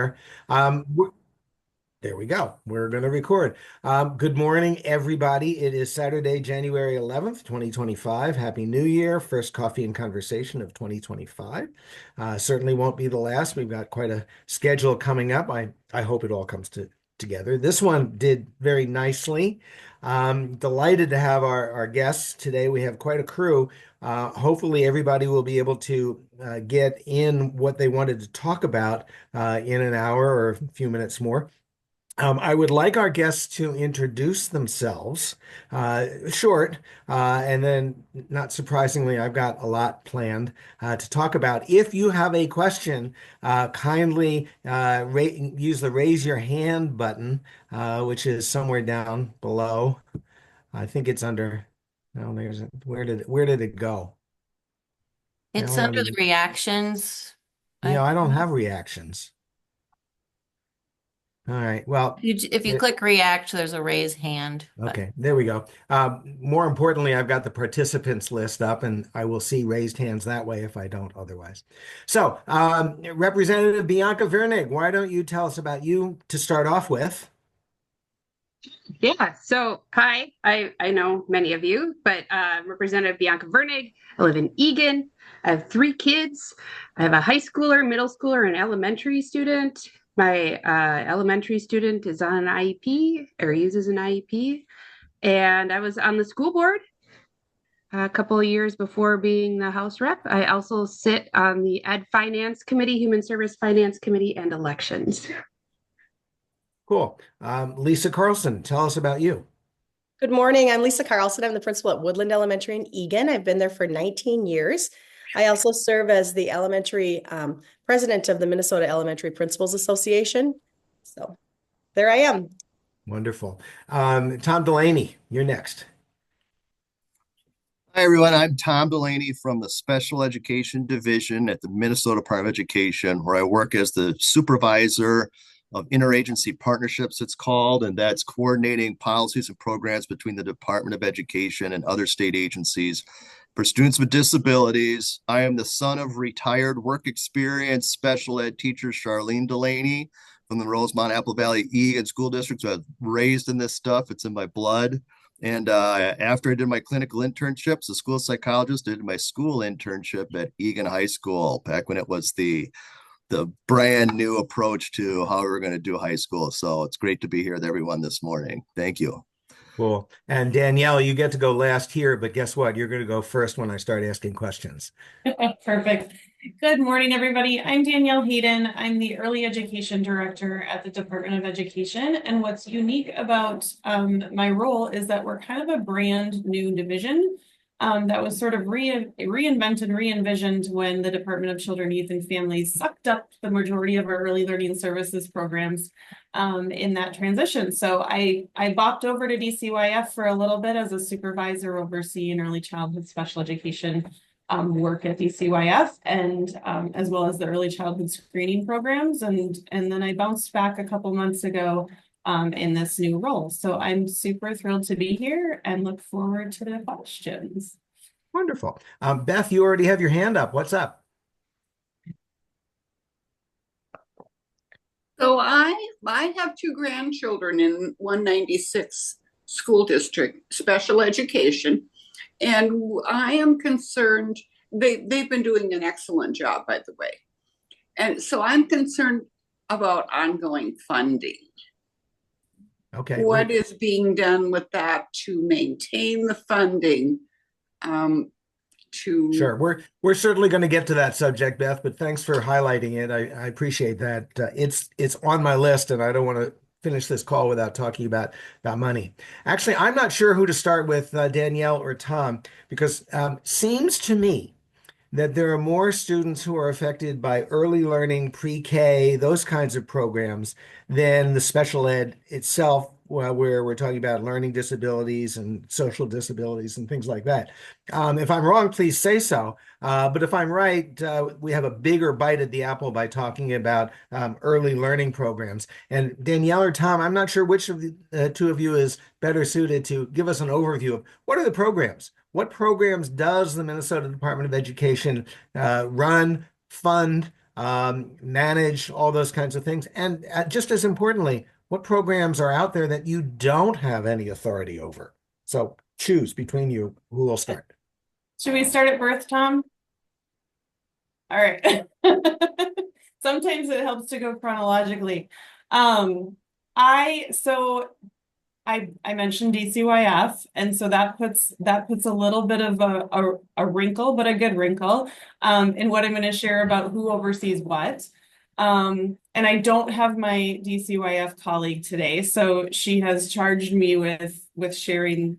there. There we go. We're going to record. Good morning, everybody. It is Saturday, January 11th, 2025. Happy New Year. First coffee and conversation of 2025. Certainly won't be the last. We've got quite a schedule coming up. I hope it all comes together. This one did very nicely. Delighted to have our guests today. We have quite a crew. Hopefully, everybody will be able to get in what they wanted to talk about in an hour or a few minutes more. I would like our guests to introduce themselves, short, and then, not surprisingly, I've got a lot planned to talk about. If you have a question, kindly use the raise your hand button, which is somewhere down below. I think it's under. No, where did it go? It's Now I don't under the even. reactions. I, Yeah, I don't have reactions. All right. Well. if you click react, there's a raise hand button. Okay, there we go. More importantly, I've got the participants list up, and I will see raised hands that way if I don't otherwise. So, Representative Bianca Virnig, why don't you tell us about you to start off with? Yeah, so hi, I know many of you, but Representative Bianca Virnig. I live in Eagan. I have three kids. I have a high schooler, middle schooler, and elementary student. My elementary student is on an IEP or uses an IEP, and I was on the school board a couple of years before being the House rep. I also sit on the Ed Finance Committee, Human Service Finance Committee, and Elections. Cool. Lisa Carlson, tell us about you. Good morning. I'm Lisa Carlson. I'm the principal at Woodland Elementary in Eagan. I've been there for 19 years. I also serve as the elementary president of the Minnesota Elementary Principals Association. So there I am. Wonderful. Tom Delaney, you're next. Hi, everyone. I'm Tom Delaney from the Special Education Division at the Minnesota Department of Education, where I work as the supervisor of interagency partnerships, it's called, and that's coordinating policies and programs between the Department of Education and other state agencies for students with disabilities. I am the son of retired work experience special ed teacher Charlene Delaney from the Rosemont Apple Valley Eagan School District. So I was raised in this stuff. It's in my blood. And after I did my clinical internship as a school psychologist, I did my school internship at Eagan High School back when it was the brand new approach to how we were going to do high school. So it's great to be here with everyone this morning. Thank you. Cool. And Danielle, you get to go last here, but guess what? You're going to go first when I start asking questions. Perfect. Good morning, everybody. I'm Danielle Hayden. I'm the Early Education Director at the Department of Education. And what's unique about my role is that we're kind of a brand new division that was sort of reinvented, re-envisioned when the Department of Children, Youth, and Families sucked up the majority of our early learning services programs in that transition. So I bopped over to DCYF for a little bit as a supervisor overseeing early childhood special education work at DCYF, and as well as the early childhood screening programs. And then I bounced back a couple months ago in this new role. So I'm super thrilled to be here and look forward to the questions. Wonderful. Beth, you already have your hand up. What's up? So I have two grandchildren in 196 school district, special education, and I am concerned, they've been doing an excellent job, by the way. And so I'm concerned about ongoing funding. Okay. What is being done with that to maintain the funding? Sure. We're certainly going to get to that subject, Beth, but thanks for highlighting it. I appreciate that. It's on my list, and I don't want to finish this call without talking about money. Actually, I'm not sure who to start with, Danielle or Tom, because seems to me that there are more students who are affected by early learning, pre-K, those kinds of programs than the special ed itself, where we're talking about learning disabilities and social disabilities and things like that. If I'm wrong, please say so. But if I'm right, we have a bigger bite at the apple by talking about early learning programs. And Danielle or Tom, I'm not sure which of the two of you is better suited to give us an overview of what are the programs? What programs does the Minnesota Department of Education run, fund, manage all those kinds of things. And just as importantly, what programs are out there that you don't have any authority over? So choose between you who will start. Should we start at birth, Tom? All right. Sometimes it helps to go chronologically. I mentioned DCYF, and so that puts a little bit of a wrinkle, but a good wrinkle, in what I'm going to share about who oversees what. And I don't have my DCYF colleague today, so she has charged me with sharing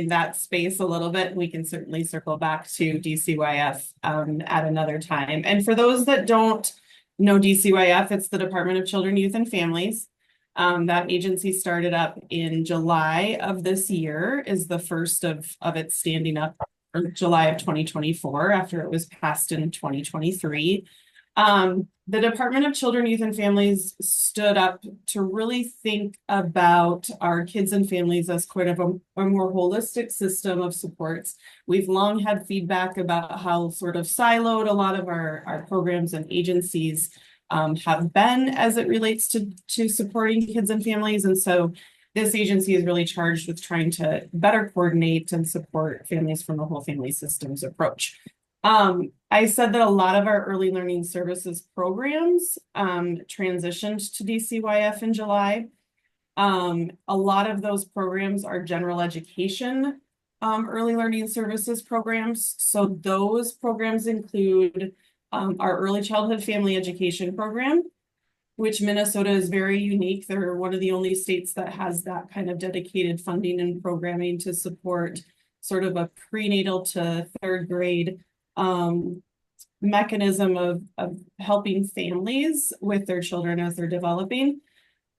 that space a little bit. We can certainly circle back to DCYF at another time. And for those that don't know DCYF, it's the Department of Children, Youth, and Families. That agency started up in July of this year, is the first of its standing up, or July of 2024, after it was passed in 2023. The Department of Children, Youth, and Families stood up to really think about our kids and families as quite of a more holistic system of supports. We've long had feedback about how sort of siloed a lot of our programs and agencies have been as it relates to supporting kids and families. And so this agency is really charged with trying to better coordinate and support families from a whole family systems approach. I said that a lot of our early learning services programs transitioned to DCYF in July. A lot of those programs are general education early learning services programs. So those programs include our early childhood family education program, which Minnesota is very unique. They're one of the only states that has that kind of dedicated funding and programming to support sort of a prenatal to third grade mechanism of helping families with their children as they're developing.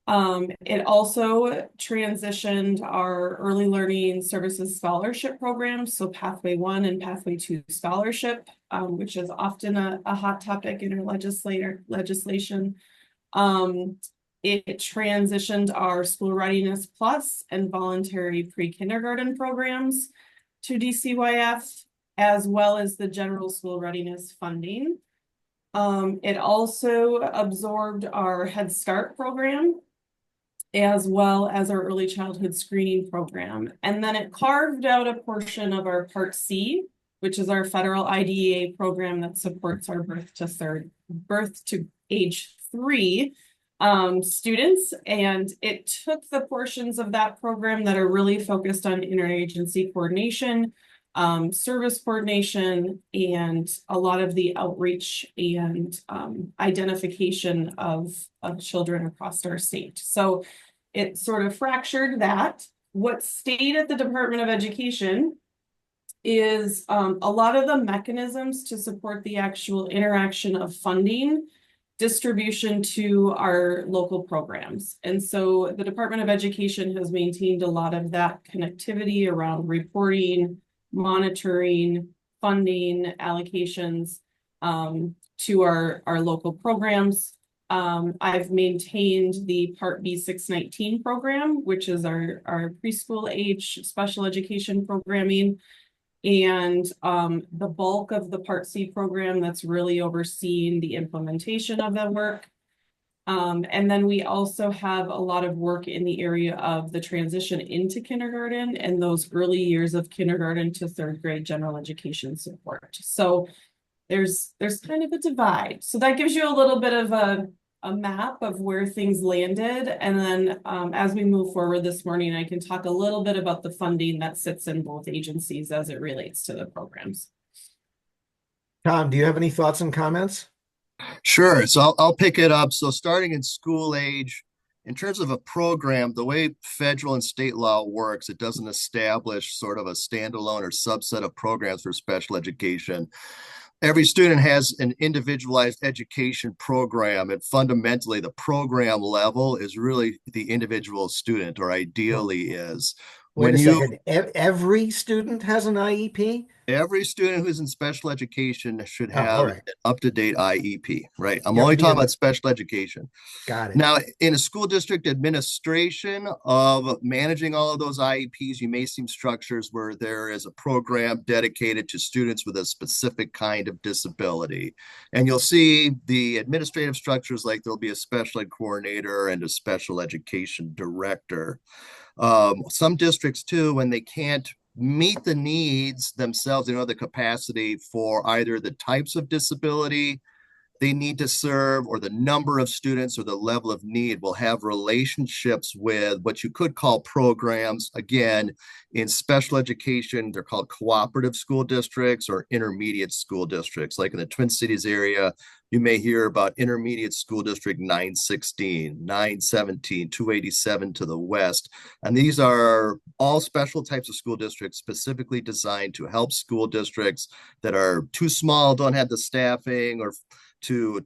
It also transitioned our early learning services scholarship programs, so Pathway 1 and Pathway 2 scholarship, which is often a hot topic in our legislation. It transitioned our School Readiness Plus and voluntary pre-kindergarten programs to DCYF, as well as the general school readiness funding. It also absorbed our Head Start program, as well as our early childhood screening program. And then it carved out a portion of our Part C, which is our federal IDEA program that supports our birth to age 3 students. And it took the portions of that program that are really focused on interagency coordination, service coordination, and a lot of the outreach and identification of children across our state. So it sort of fractured that. What stayed at the Department of Education is a lot of the mechanisms to support the actual interaction of funding distribution to our local programs. And so the Department of Education has maintained a lot of that connectivity around reporting, monitoring, funding, allocations to our local programs. I've maintained the Part B 619 program, which is our preschool age special education programming, and the bulk of the Part C program that's really overseeing the implementation of that work. And then we also have a lot of work in the area of the transition into kindergarten and those early years of kindergarten to third grade general education support. So there's kind of a divide. So that gives you a little bit of a map of where things landed. And then as we move forward this morning, I can talk a little bit about the funding that sits in both agencies as it relates to the programs. Tom, do you have any thoughts and comments? Sure. So I'll pick it up. So starting in school age, in terms of a program, the way federal and state law works, it doesn't establish sort of a standalone or subset of programs for special education. Every student has an individualized education program, and fundamentally the program level is really the individual student, or ideally is. Wait a second. Every student has an IEP? Every student who's in special education should Oh, have all an right. up-to-date IEP, right? I'm Yep, only me talking and- about special education. Got it. Now, in a school district administration of managing all of those IEPs, you may see structures where there is a program dedicated to students with a specific kind of disability. And you'll see the administrative structures like there'll be a special ed coordinator and a special education director. Some districts too, when they can't meet the needs themselves, they know the capacity for either the types of disability they need to serve or the number of students or the level of need, will have relationships with what you could call programs. Again, in special education, they're called cooperative school districts or intermediate school districts. Like in the Twin Cities area, you may hear about intermediate school district 916, 917, 287 to the west. And these are all special types of school districts specifically designed to help school districts that are too small, don't have the staffing, or to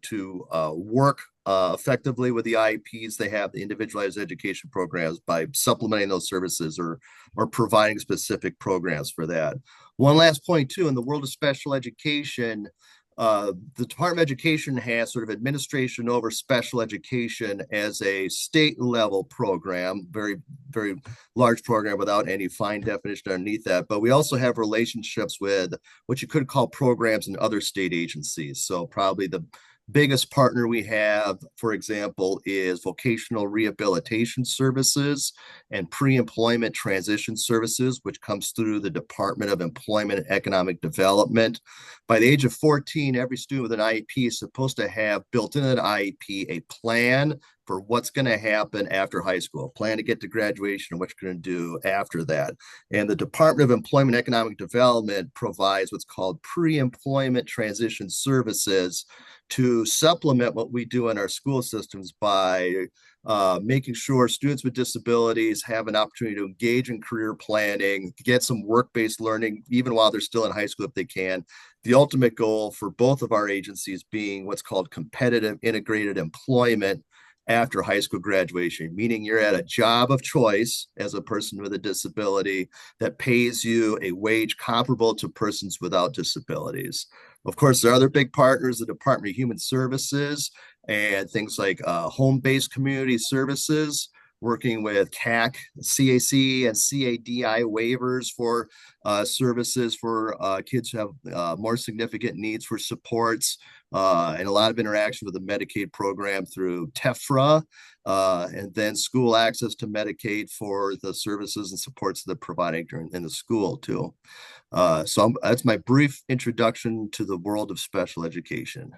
work effectively with the IEPs. They have the individualized education programs by supplementing those services or providing specific programs for that. One last point too, in the world of special education, the Department of Education has sort of administration over special education as a state level program, very, very large program without any fine definition underneath that. But we also have relationships with what you could call programs in other state agencies. So probably the biggest partner we have, for example, is vocational rehabilitation services and pre-employment transition services, which comes through the Department of Employment and Economic Development. By the age of 14, every student with an IEP is supposed to have built into an IEP a plan for what's going to happen after high school, a plan to get to graduation and what you're going to do after that. And the Department of Employment and Economic Development provides what's called pre-employment transition services to supplement what we do in our school systems by making sure students with disabilities have an opportunity to engage in career planning, get some work-based learning, even while they're still in high school if they can. The ultimate goal for both of our agencies being what's called competitive integrated employment after high school graduation, meaning you're at a job of choice as a person with a disability that pays you a wage comparable to persons without disabilities. Of course, there are other big partners, the Department of Human Services and things like home-based community services, working with CAC, CAC, and CADI waivers for services for kids who have more significant needs for supports, and a lot of interaction with the Medicaid program through TEFRA, and then school access to Medicaid for the services and supports that they're providing in the school too. So that's my brief introduction to the world of special education.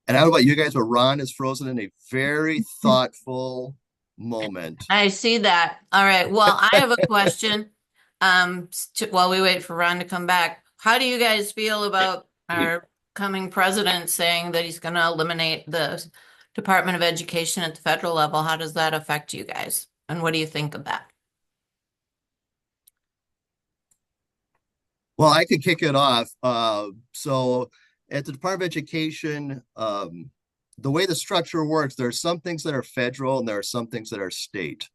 And how about you guys, where Ron is frozen in a very thoughtful moment? I see that. All right. Well, I have a question. While we wait for Ron to come back, how do you guys feel about our coming president saying that he's going to eliminate the Department of Education at the federal level? How does that affect you guys? And what do you think of that? Well, I could kick it off. So at the Department of Education, the way the structure works, there are some things that are federal and there are some things that are state.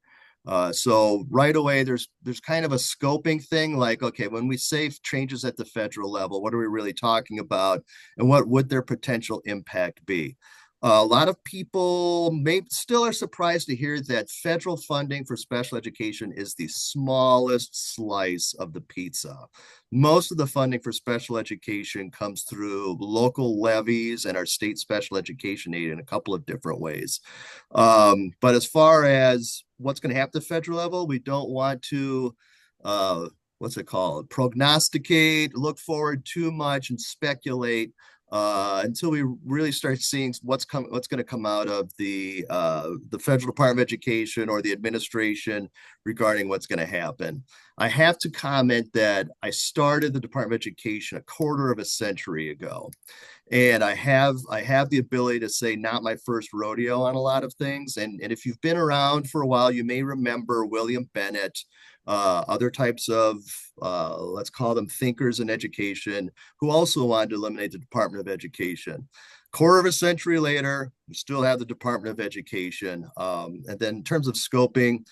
So right away, there's kind of a scoping thing like, okay, when we say changes at the federal level, what are we really talking about and what would their potential impact be? A lot of people may still are surprised to hear that federal funding for special education is the smallest slice of the pizza. Most of the funding for special education comes through local levies and our state special education aid in a couple of different ways. But as far as what's going to happen at the federal level, we don't want to, what's it called? Prognosticate, look forward too much and speculate until we really start seeing what's going to come out of the Federal Department of Education or the administration regarding what's going to happen. I have to comment that I started the Department of Education a quarter of a century ago, and I have the ability to say not my first rodeo on a lot of things. And if you've been around for a while, you may remember William Bennett, other types of, let's call them thinkers in education, who also wanted to eliminate the Department of Education. Quarter of a century later, we still have the Department of Education. And then in terms of scoping,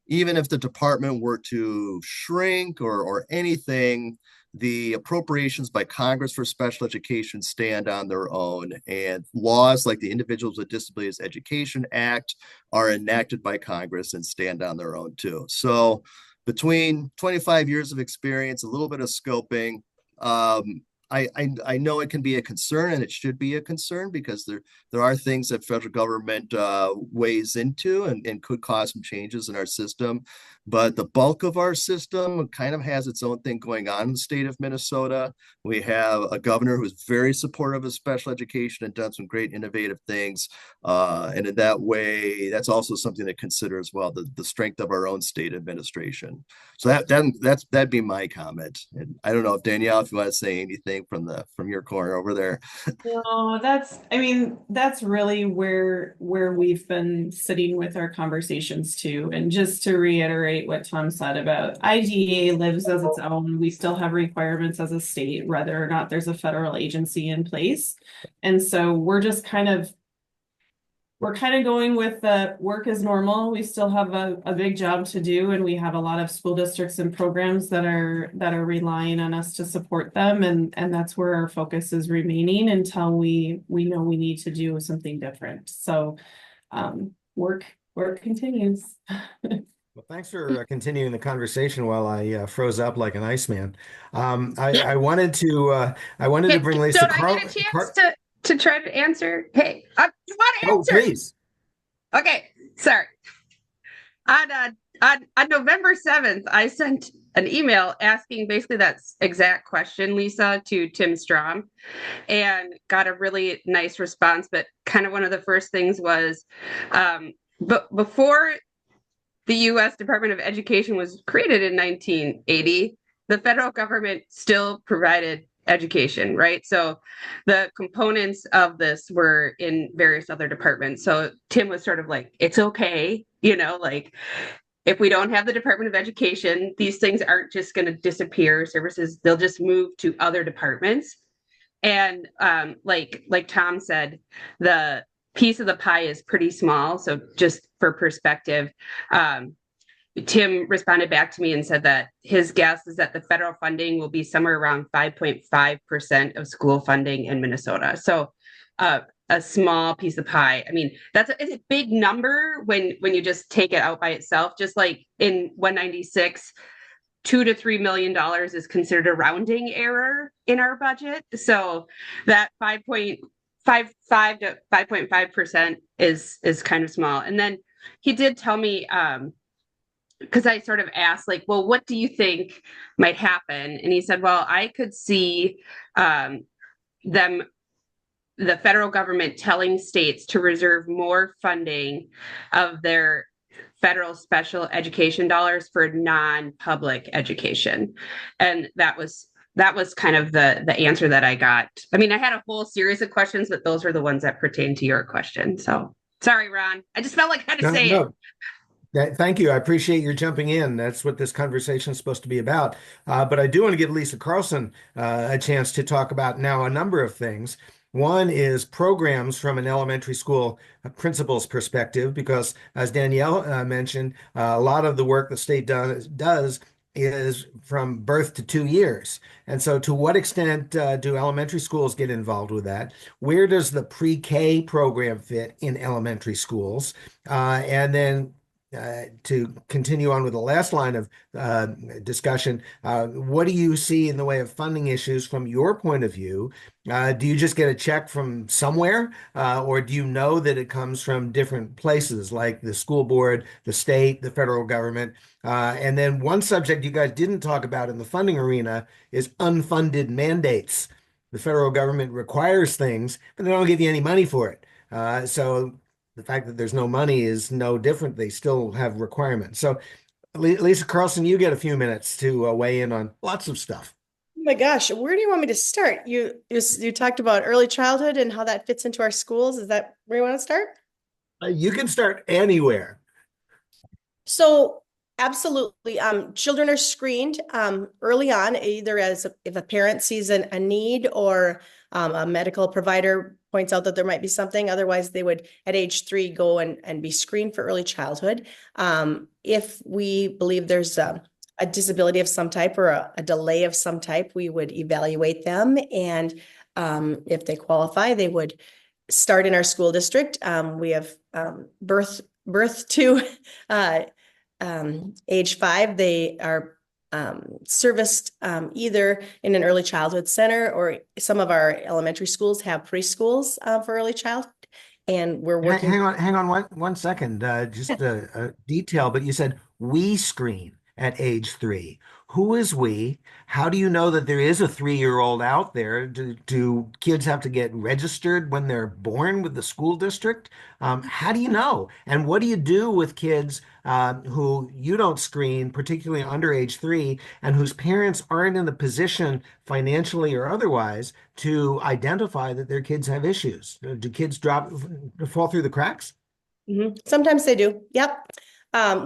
even if the department were to shrink or anything, the appropriations by Congress for special education stand on their own, and laws like the Individuals with Disabilities Education Act are enacted by Congress and stand on their own too. So between 25 years of experience, a little bit of scoping, I know it can be a concern, and it should be a concern, because there are things that federal government weighs into and could cause some changes in our system. But the bulk of our system kind of has its own thing going on in the state of Minnesota. We have a governor who's very supportive of special education and done some great innovative things. And in that way, that's also something to consider as well, the strength of our own state administration. So that'd be my comment. And I don't know if Danielle, if you want to say anything from your corner over there. No, that's really where we've been sitting with our conversations too. And just to reiterate what Tom said about IDEA lives as its own. We still have requirements as a state, whether or not there's a federal agency in place. And so we're kind of going with the work as normal. We still have a big job to do, and we have a lot of school districts and programs that are relying on us to support them, and that's where our focus is remaining until we know we need to do something different. So work continues. Well, thanks for continuing the conversation while I froze up like an iceman. I wanted to bring Lisa Don't I get a chance to try to answer? Hey, you want to answer? Oh, please. Okay, sorry. On November 7th, I sent an email asking basically that exact question, Lisa, to Tim Strom, and got a really nice response. But kind of one of the first things was, but before the U.S. Department of Education was created in 1980, the federal government still provided education, right? So the components of this were in various other departments. So Tim was sort of like, it's okay, like, if we don't have the Department of Education, these things aren't just going to disappear. Services, they'll just move to other departments. And like Tom said, the piece of the pie is pretty small. So just for perspective, Tim responded back to me and said that his guess is that the federal funding will be somewhere around 5.5% of school funding in Minnesota. So a small piece of pie. I mean, it's a big number when you just take it out by itself. Just like in 196, $2 to $3 million is considered a rounding error in our budget. So that 5.55 to 5.5% is kind of small. And then he did tell me, because I sort of asked, like, well, what do you think might happen? And he said, well, I could see the federal government telling states to reserve more funding of their federal special education dollars for non-public education. And that was kind of the answer that I got. I mean, I had a whole series of questions, but those are the ones that pertain to your question. So sorry, Ron. I just felt like I had to say it. Thank you. I appreciate your jumping in. That's what this conversation is supposed to be about. But I do want to give Lisa Carlson a chance to talk about now a number of things. One is programs from an elementary school principal's perspective, because as Danielle mentioned, a lot of the work the state does is from birth to 2 years. And so to what extent do elementary schools get involved with that? Where does the pre-K program fit in elementary schools? And then to continue on with the last line of discussion, what do you see in the way of funding issues from your point of view? Do you just get a check from somewhere, or do you know that it comes from different places like the school board, the state, the federal government? And then one subject you guys didn't talk about in the funding arena is unfunded mandates. The federal government requires things, but they don't give you any money for it. So the fact that there's no money is no different. They still have requirements. So, Lisa Carlson, you get a few minutes to weigh in on lots of stuff. Oh my gosh, where do you want me to start? You talked about early childhood and how that fits into our schools. Is that where you want to start? You can start anywhere. So absolutely. Children are screened early on, either if a parent sees a need or a medical provider points out that there might be something. Otherwise, they would at age 3 go and be screened for early childhood. If we believe there's a disability of some type or a delay of some type, we would evaluate them. And if they qualify, they would start in our school district. We have birth to age 5. They are serviced either in an early childhood center, or some of our elementary schools have preschools for early childhood. And we're working. Hang on one second. Just a detail, but you said we screen at age 3. Who is we? How do you know that there is a 3-year-old out there? Do kids have to get registered when they're born with the school district? How do you know? And what do you do with kids who you don't screen, particularly under age 3, and whose parents aren't in the position, financially or otherwise, to identify that their kids have issues? Do kids fall through the cracks? Sometimes they do. Yep.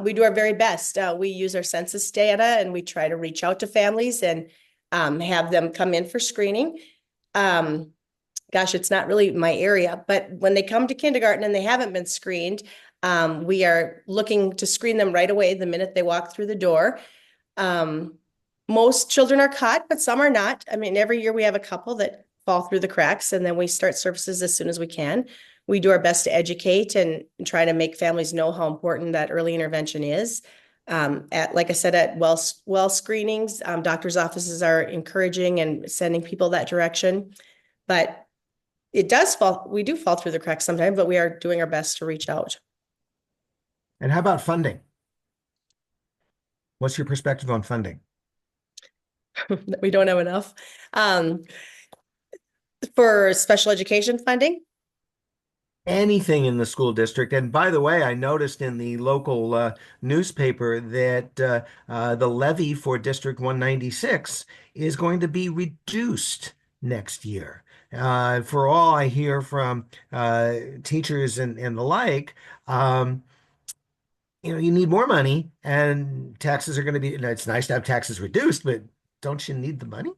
We do our very best. We use our census data, and we try to reach out to families and have them come in for screening. Gosh, it's not really my area, but when they come to kindergarten and they haven't been screened, we are looking to screen them right away the minute they walk through the door. Most children are caught, but some are not. I mean, every year we have a couple that fall through the cracks, and then we start services as soon as we can. We do our best to educate and try to make families know how important that early intervention is. Like I said, at well screenings, doctors' offices are encouraging and sending people that direction. But we do fall through the cracks sometimes, but we are doing our best to reach out. And how about funding? What's your perspective on funding? We don't have enough for special education funding. Anything in the school district. And by the way, I noticed in the local newspaper that the levy for District 196 is going to be reduced next year. For all I hear from teachers and the like, you need more money, and taxes are going to be, it's nice to have taxes reduced, but don't you need the money?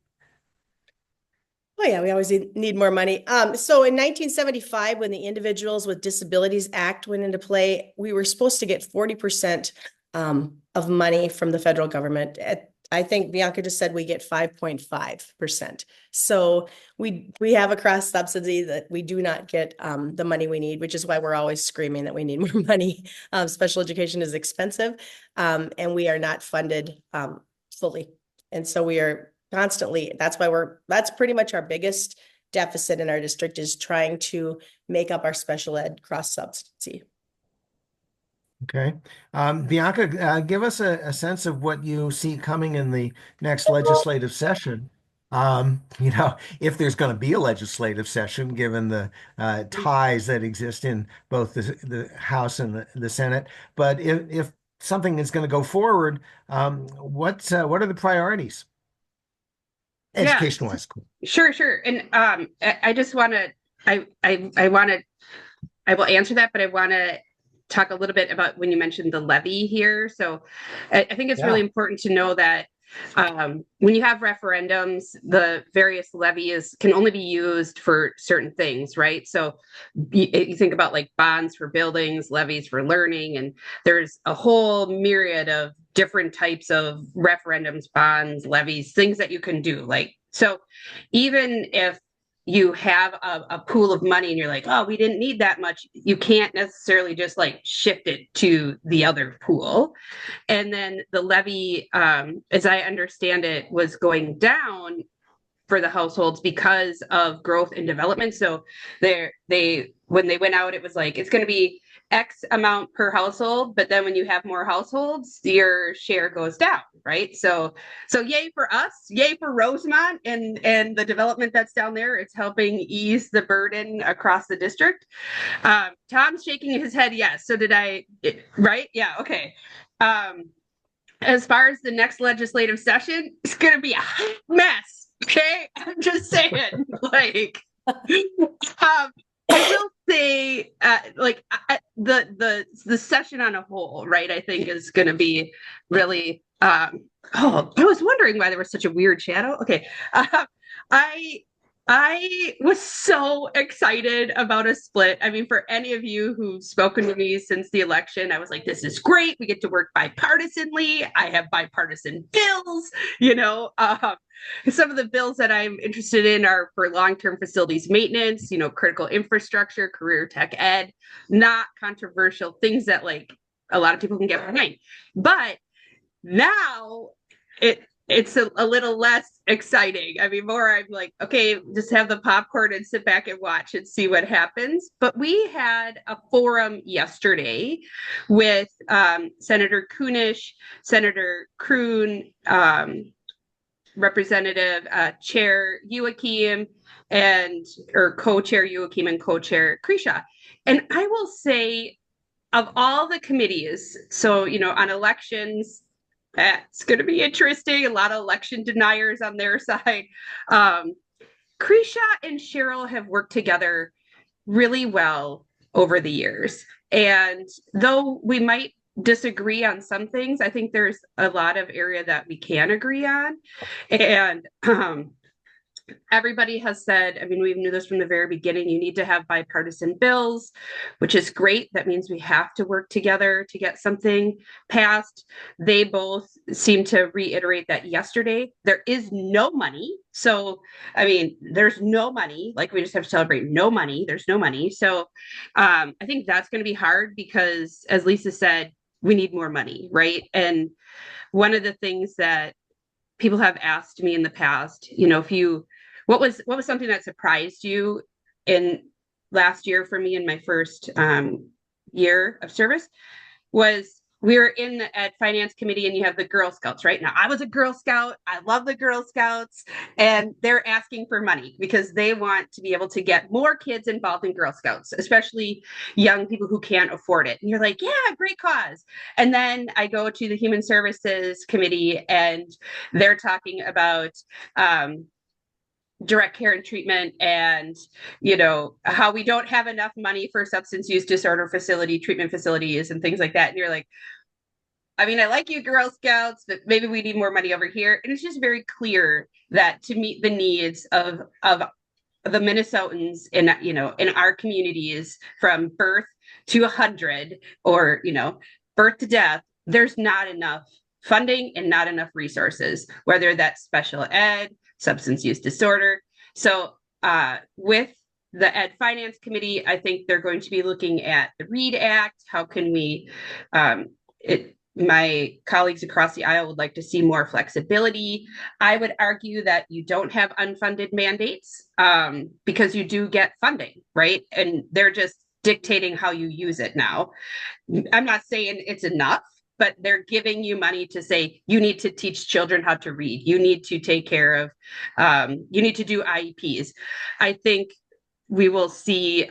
Oh yeah, we always need more money. So in 1975, when the Individuals with Disabilities Act went into play, we were supposed to get 40% of money from the federal government. I think Bianca just said we get 5.5%. So we have a cross subsidy that we do not get the money we need, which is why we're always screaming that we need more money. Special education is expensive, and we are not funded fully. And so we are constantly, that's pretty much our biggest deficit in our district, is trying to make up our special ed cross subsidy. Okay. Bianca, give us a sense of what you see coming in the next legislative session. If there's going to be a legislative session, given the ties that exist in both the House and the Senate. But if something is going to go forward, what are the priorities? Education-wise. Sure. And I just want to, I will answer that, but I want to talk a little bit about when you mentioned the levy here. So I think it's really important to know that when you have referendums, the various levies can only be used for certain things, right? So you think about like bonds for buildings, levies for learning, and there's a whole myriad of different types of referendums, bonds, levies, things that you can do. So even if you have a pool of money and you're like, oh, we didn't need that much, you can't necessarily just shift it to the other pool. And then the levy, as I understand it, was going down for the households because of growth and development. So when they went out, it was it's going to be X amount per household, but then when you have more households, your share goes down, right? So yay for us, yay for Rosemont and the development that's down there. It's helping ease the burden across the district. Tom's shaking his head yes. So did I, right? Yeah, okay. As far as the next legislative session, it's going to be a hot mess, okay? I'm just saying, I will say, the session on a whole, right? I think is going to be really. I was wondering why there was such a weird shadow. Okay, I was so excited about a split. I mean, for any of you who've spoken to me since the election, I was like, this is great. We get to work bipartisanly. I have bipartisan bills, you know. Some of the bills that I'm interested in are for long-term facilities maintenance, you know, critical infrastructure, career tech ed, not controversial things that like a lot of people can get behind. But now it's a little less exciting. I mean, more I'm like, okay, just have the popcorn and sit back and watch and see what happens. But we had a forum yesterday with Senator Kunish, Senator Kroon, Representative Chair Youakim, or Co-Chair Youakim and Co-Chair Krisha. And I will say, of all the committees, so, you know, on elections, it's going to be interesting. A lot of election deniers on their side. Krisha and Cheryl have worked together really well over the years. And though we might disagree on some things, I think there's a lot of area that we can agree on. And everybody has said, I mean, we knew this from the very beginning, you need to have bipartisan bills, which is great. That means we have to work together to get something passed. They both seem to reiterate that yesterday. There is no money. So, I mean, there's no money. Like, we just have to celebrate no money. There's no money. So I think that's going to be hard because, as Lisa said, we need more money, right? And one of the things that people have asked me in the past, you know, what was something that surprised you in last year for me in my first year of service was we were in the Ed Finance Committee and you have the Girl Scouts, right? Now, I was a Girl Scout. I love the Girl Scouts. And they're asking for money because they want to be able to get more kids involved in Girl Scouts, especially young people who can't afford it. And you're like, yeah, great cause. And then I go to the Human Services Committee and they're talking about direct care and treatment and, you know, how we don't have enough money for substance use disorder treatment facilities and things like that. And you're like, I mean, I like you Girl Scouts, but maybe we need more money over here. And it's just very clear that to meet the needs of the Minnesotans in, you know, in our communities from birth to 100 or, you know, birth to death, there's not enough funding and not enough resources, whether that's special ed, substance use disorder. So with the Ed Finance Committee, I think they're going to be looking at the READ Act. How can we, my colleagues across the aisle would like to see more flexibility. I would argue that you don't have unfunded mandates because you do get funding, right? And they're just dictating how you use it now. I'm not saying it's enough, but they're giving you money to say, you need to teach children how to read. You need to take care of, you need to do IEPs. I think we will see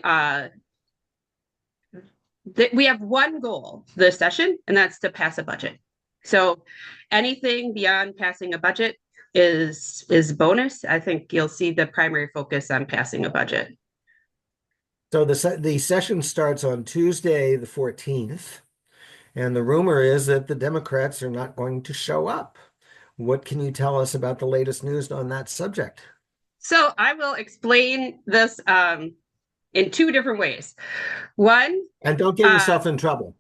that we have one goal this session, and that's to pass a budget. So anything beyond passing a budget is bonus. I think you'll see the primary focus on passing a budget. So the session starts on Tuesday, the 14th. And the rumor is that the Democrats are not going to show up. What can you tell us about the latest news on that subject? So I will explain this in two different ways. One, and don't get yourself in trouble.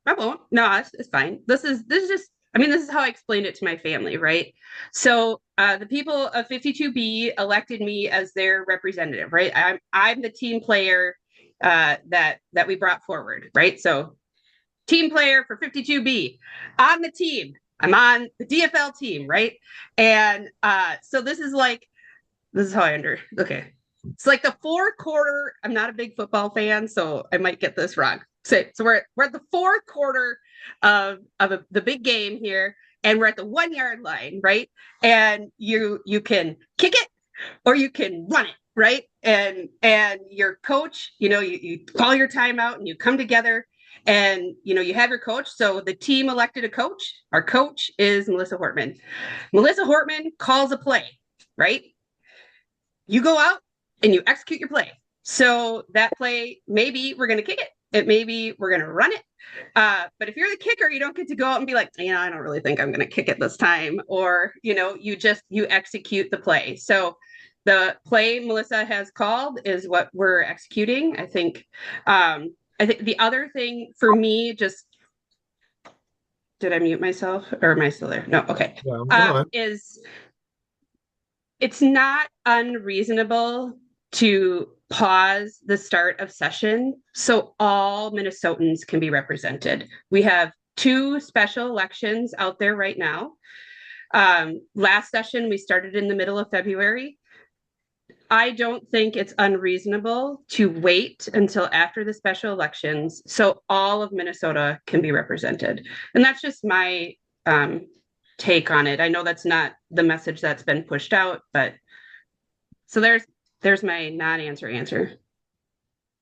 I won't. No, it's fine. This is just, I mean, this is how I explained it to my family, right? So the people of 52B elected me as their representative, right? I'm the team player that we brought forward, right? So team player for 52B on the team. I'm on the DFL team, right? And so this is how okay. It's like the fourth quarter. I'm not a big football fan, so I might get this wrong. So we're at the fourth quarter of the big game here, and we're at the 1 yard line, right? And you can kick it or you can run it, right? And your coach, you know, you call your timeout and you come together. And, you know, you have your coach. So the team elected a coach. Our coach is Melissa Hortman. Melissa Hortman calls a play, right? You go out and you execute your play. So that play, maybe we're going to kick it. Maybe we're going to run it. But if you're the kicker, you don't get to go out and be like, you know, I don't really think I'm going to kick it this time. Or, you know, you execute the play. So the play Melissa has called is what we're executing. I think the other thing for me, just did I mute myself or am I still there? No, okay. Well, go on. Is it's not unreasonable to pause the start of session so all Minnesotans can be represented. We have 2 special elections out there right now. Last session, we started in the middle of February. I don't think it's unreasonable to wait until after the special elections so all of Minnesota can be represented. And that's just my take on it. I know that's not the message that's been pushed out, but so there's my non-answer answer.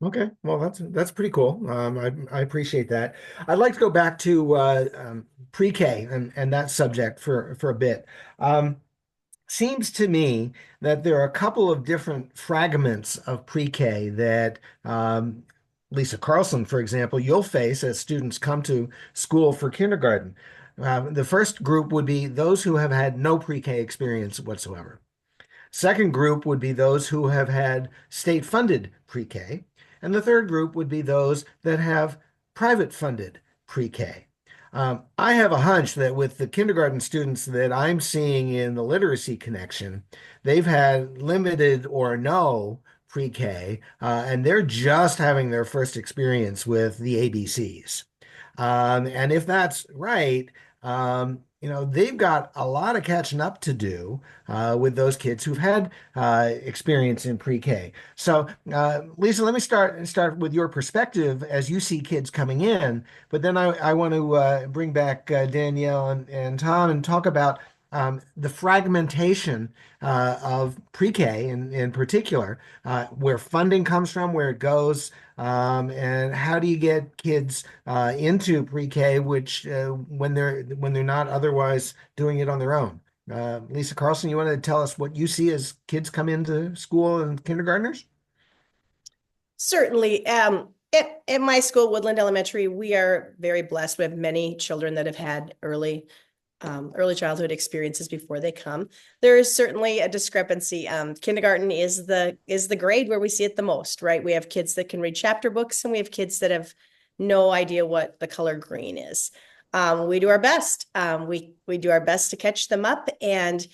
Okay, well, that's pretty cool. I appreciate that. I'd like to go back to pre-K and that subject for a bit. Seems to me that there are a couple of different fragments of pre-K that Lisa Carlson, for example, you'll face as students come to school for kindergarten. The first group would be those who have had no pre-K experience whatsoever. Second group would be those who have had state-funded pre-K. And the third group would be those that have private-funded pre-K. I have a hunch that with the kindergarten students that I'm seeing in the Literacy Connection, they've had limited or no pre-K, and they're just having their first experience with the ABCs. And if that's right, they've got a lot of catching up to do with those kids who've had experience in pre-K. So, Lisa, let me start with your perspective as you see kids coming in, but then I want to bring back Danielle and Tom and talk about the fragmentation of pre-K in particular, where funding comes from, where it goes, and how do you get kids into pre-K, which when they're not otherwise doing it on their own. Lisa Carlson, you want to tell us what you see as kids come into school and kindergartners? Certainly. At my school, Woodland Elementary, we are very blessed. We have many children that have had early childhood experiences before they come. There is certainly a discrepancy. Kindergarten is the grade where we see it the most, right? We have kids that can read chapter books and we have kids that have no idea what the color green is. We do our best. We do our best to catch them up and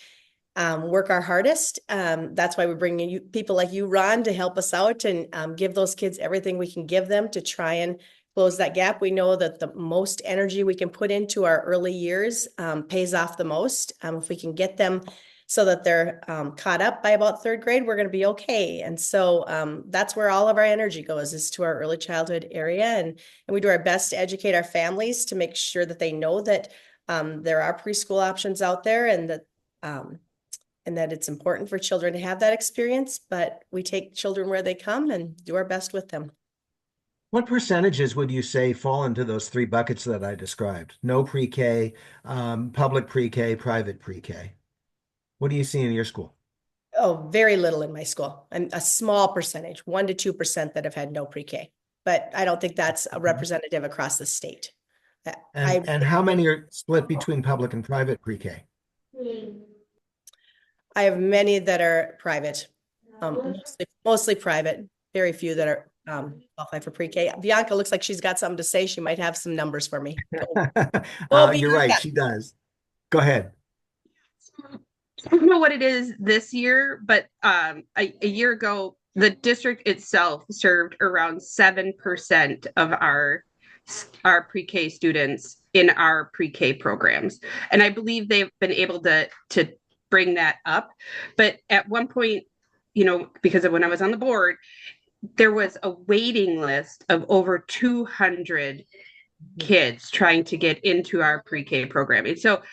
work our hardest. That's why we're bringing you people like you, Ron, to help us out and give those kids everything we can give them to try and close that gap. We know that the most energy we can put into our early years pays off the most. If we can get them so that they're caught up by about 3rd grade, we're going to be okay. And so that's where all of our energy goes, is to our early childhood area. And we do our best to educate our families to make sure that they know that there are preschool options out there and that it's important for children to have that experience. But we take children where they come and do our best with them. What percentages would you say fall into those 3 buckets that I described? No pre-K, public pre-K, private pre-K. What do you see in your school? Oh, very little in my school. And a small percentage, 1 to 2% that have had no pre-K. But I don't think that's a representative across the state. And how many are split between public and private pre-K? I have many that are private, mostly private, very few that are qualify for pre-K. Bianca looks like she's got something to say. She might have some numbers for me. You're right, she does. Go ahead. I don't know what it is this year, but a year ago, the district itself served around 7% of our pre-K students in our pre-K programs. And I believe they've been able to bring that up. But at one point, because of when I was on the board, there was a waiting list of over 200 kids trying to get into our pre-K programming. So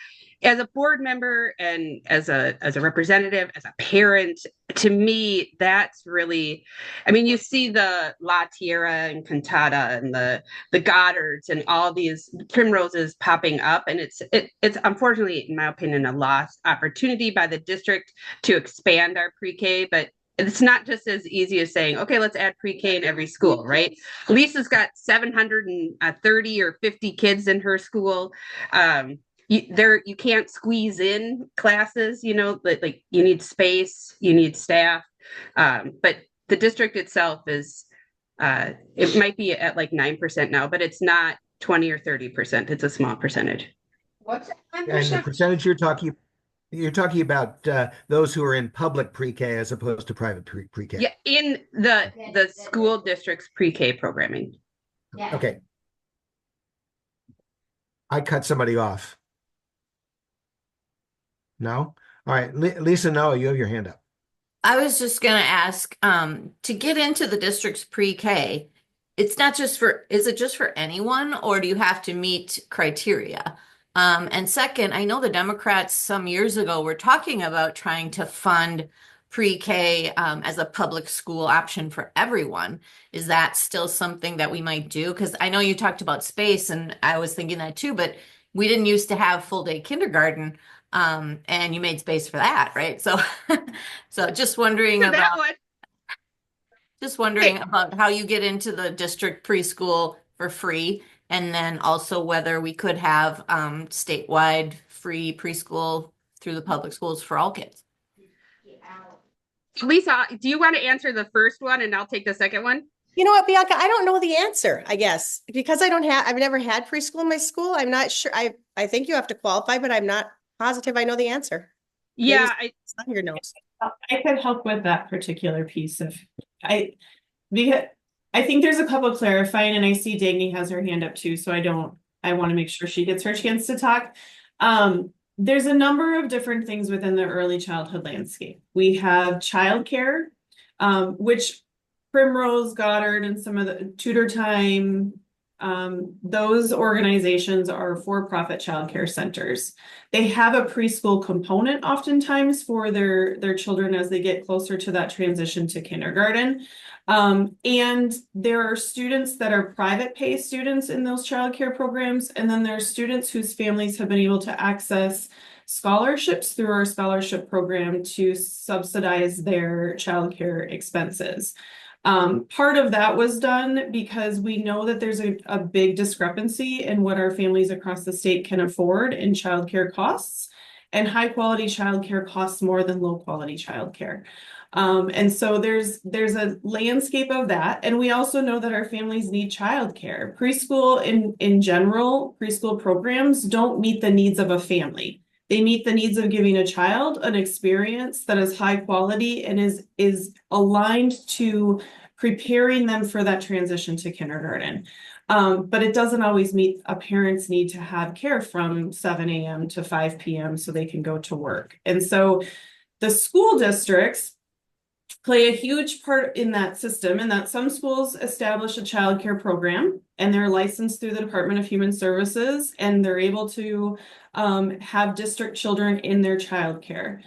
as a board member and as a representative, as a parent, to me, that's really, you see the La Tierra and Cantata and the Goddards and all these primroses popping up. And it's unfortunately, in my opinion, a lost opportunity by the district to expand our pre-K, but it's not just as easy as saying, okay, let's add pre-K in every school, right? Lisa's got 730 or 50 kids in her school. you can't squeeze in classes, like you need space, you need staff. But the district itself is, it might be at like 9% now, but it's not 20 or 30%. It's a small percentage. What's And the percentage you're talking about those who are in public pre-K as opposed to private pre-K. Yeah, in the school district's pre-K programming. Okay. I cut somebody off. No? All right. Lisa, no, you have your hand up. I was just going to ask, to get into the district's pre-K, it's not just for, is it just for anyone, or do you have to meet criteria? And second, I know the Democrats some years ago were talking about trying to fund pre-K as a public school option for everyone. Is that still something that we might do? Because I know you talked about space, and I was thinking that too, but we didn't used to have full day kindergarten. And you made space for that, right? So, so just wondering So about Okay. how you get into the district preschool for free, and then also whether we could have statewide free preschool through the public schools for all kids. Lisa, do you want to answer the first one and I'll take the second one? You know what, Bianca, I don't know the answer, I guess, because I've never had preschool in my school. I'm not sure. I think you have to qualify, but I'm not positive I know the answer. Yeah, it's on your notes. I could help with that particular piece of because I think there's a couple clarifying, and I see Dagny has her hand up too, so I want to make sure she gets her chance to talk. There's a number of different things within the early childhood landscape. We have childcare, which Primrose, Goddard, and some of the Tutor Time, those organizations are for-profit childcare centers. They have a preschool component oftentimes for their children as they get closer to that transition to kindergarten. And there are students that are private pay students in those childcare programs. And then there are students whose families have been able to access scholarships through our scholarship program to subsidize their childcare expenses. Part of that was done because we know that there's a big discrepancy in what our families across the state can afford in childcare costs, and high quality childcare costs more than low quality childcare. And so there's a landscape of that. And we also know that our families need childcare. Preschool in general, preschool programs don't meet the needs of a family. They meet the needs of giving a child an experience that is high quality and is aligned to preparing them for that transition to kindergarten. But it doesn't always meet a parent's need to have care from 7 a.m. to 5 p.m. so they can go to work. And so the school districts play a huge part in that system, and that some schools establish a child care program and they're licensed through the Department of Human Services, and they're able to have district children in their child care.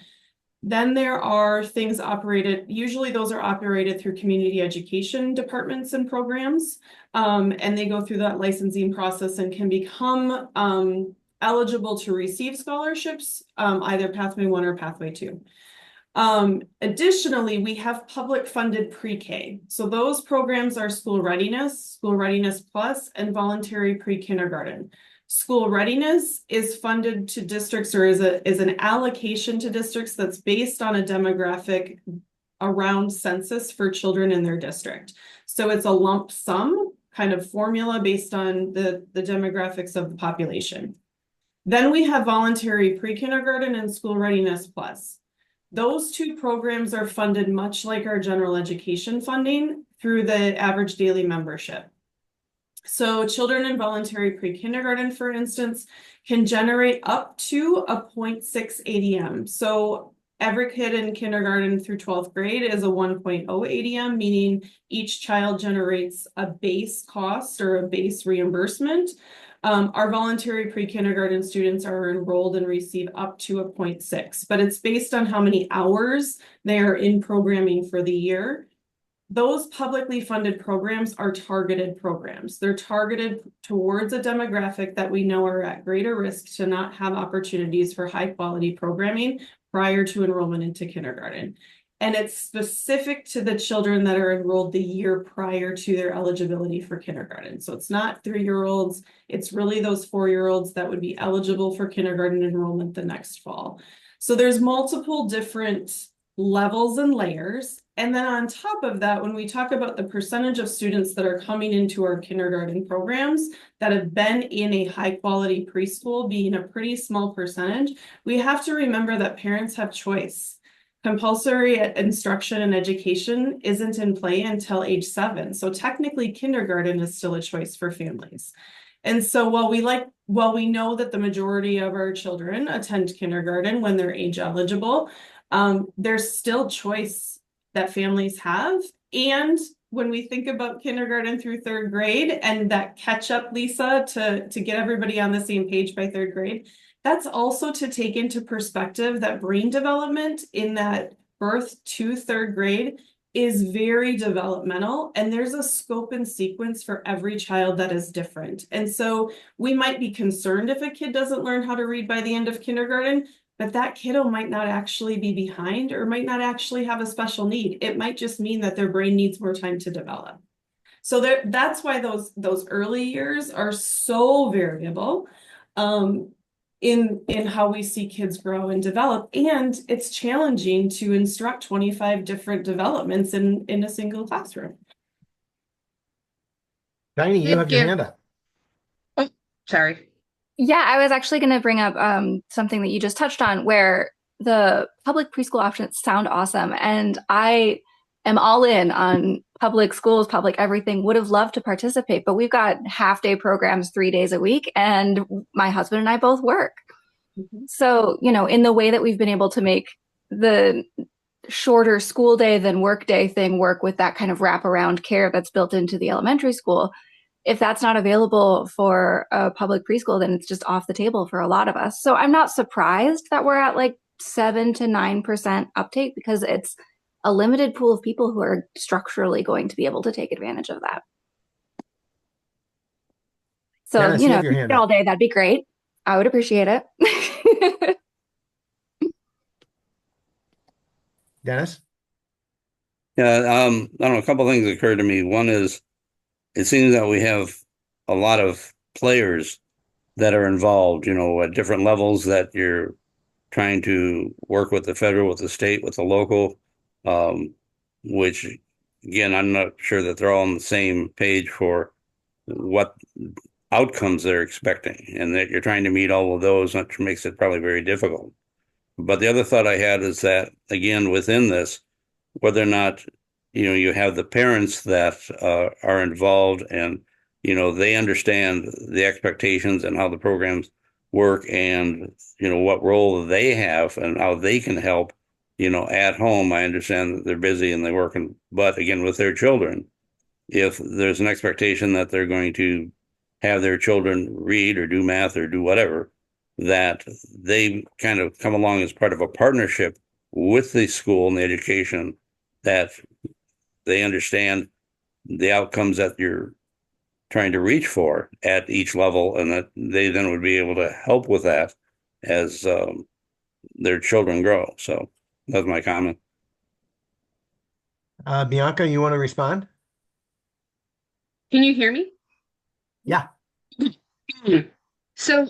Then there are things operated, usually those are operated through community education departments and programs, and they go through that licensing process and can become eligible to receive scholarships, either Pathway 1 or Pathway 2. Additionally, we have public funded pre-K. So those programs are School Readiness Plus, and voluntary pre-kindergarten. School Readiness is funded to districts, or is an allocation to districts that's based on a demographic around census for children in their district. So it's a lump sum kind of formula based on the demographics of the population. Then we have voluntary pre-kindergarten and School Readiness Plus. Those two programs are funded much like our general education funding through the average daily membership. So children in voluntary pre-kindergarten, for instance, can generate up to a 0.6 ADM. So every kid in kindergarten through 12th grade is a 1.0 ADM, meaning each child generates a base cost or a base reimbursement. Our voluntary pre-kindergarten students are enrolled and receive up to a 0.6, but it's based on how many hours they are in programming for the year. Those publicly funded programs are targeted programs. They're targeted towards a demographic that we know are at greater risk to not have opportunities for high quality programming prior to enrollment into kindergarten. and it's specific to the children that are enrolled the year prior to their eligibility for kindergarten. So it's not 3-year-olds, it's really those 4-year-olds that would be eligible for kindergarten enrollment the next fall. So there's multiple different levels and layers. And then on top of that, when we talk about the percentage of students that are coming into our kindergarten programs that have been in a high quality preschool, being a pretty small percentage, we have to remember that parents have choice. Compulsory instruction and education isn't in play until age 7. So technically kindergarten is still a choice for families. And so while we know that the majority of our children attend kindergarten when they're age eligible, there's still choice that families have. And when we think about kindergarten through 3rd grade and that catch up, Lisa, to get everybody on the same page by 3rd grade, that's also to take into perspective that brain development in that birth to 3rd grade is very developmental, and there's a scope and sequence for every child that is different. And so we might be concerned if a kid doesn't learn how to read by the end of kindergarten, but that kiddo might not actually be behind or might not actually have a special need. It might just mean that their brain needs more time to develop. So that's why those early years are so variable. In how we see kids grow and develop. And it's challenging to instruct 25 different developments in a single classroom. Diney, you have your hand up. Oh, sorry. Yeah, I was actually going to bring up something that you just touched on, where the public preschool options sound awesome. And I am all in on public schools, public everything, would have loved to participate, but we've got half-day programs 3 days a week, and my husband and I both work. So, in the way that we've been able to make the shorter school day than work day thing work with that kind of wraparound care that's built into the elementary school, if that's not available for a public preschool, then it's just off the table for a lot of us. So I'm not surprised that we're at like 7 to 9% uptake, because it's a limited pool of people who are structurally going to be able to take advantage of that. So, Dennis, if you have your you hand did up. all day, that'd be great. I would appreciate it. Dennis? Yeah, I don't know, a couple of things occurred to me. One is, it seems that we have a lot of players that are involved, at different levels, that you're trying to work with the federal, with the state, with the local, which, again, I'm not sure that they're all on the same page for what outcomes they're expecting, and that you're trying to meet all of those, which makes it probably very difficult. But the other thought I had is that, again, within this, whether or not, you have the parents that are involved, and, they understand the expectations and how the programs work, and, what role they have and how they can help, at home. I understand that they're busy and they're working, but again, with their children, if there's an expectation that they're going to have their children read or do math or do whatever, that they kind of come along as part of a partnership with the school and the education, that they understand the outcomes that you're trying to reach for at each level, and that they then would be able to help with that as their children grow. So that's my comment. Bianca, you want to respond? Can you hear me? Yeah. So,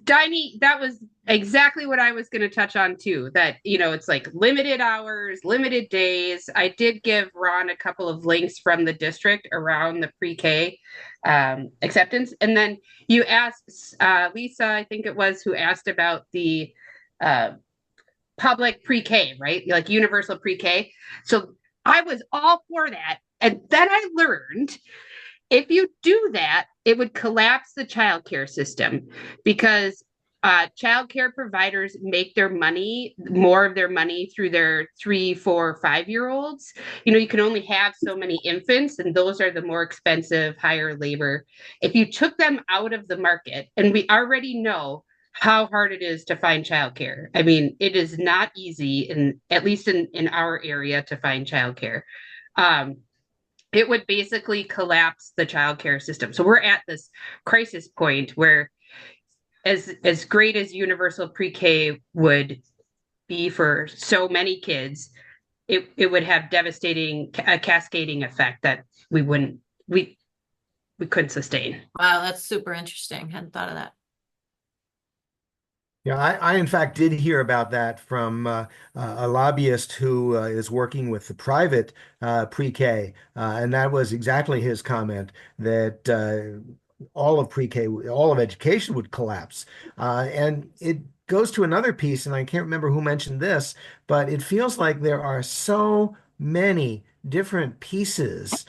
Diney, that was exactly what I was going to touch on too. That, it's like limited hours, limited days. I did give Ron a couple of links from the district around the pre-K acceptance. And then you asked, Lisa, I think it was, who asked about the public pre-K, right? Like universal pre-K. So I was all for that. And then I learned, if you do that, it would collapse the childcare system, because childcare providers make more of their money through their 3, 4, 5-year-olds. You can only have so many infants, and those are the more expensive, higher labor. If you took them out of the market, and we already know how hard it is to find childcare. I mean, it is not easy, at least in our area, to find childcare. It would basically collapse the childcare system. So we're at this crisis point where, as great as universal pre-K would be for so many kids, it would have devastating a cascading effect that we couldn't sustain. Wow, that's super interesting. Hadn't thought of that. Yeah, I in fact did hear about that from a lobbyist who is working with the private pre-K, and that was exactly his comment that all of pre-K, all of education would collapse. And it goes to another piece, and I can't remember who mentioned this, but it feels like there are so many different pieces,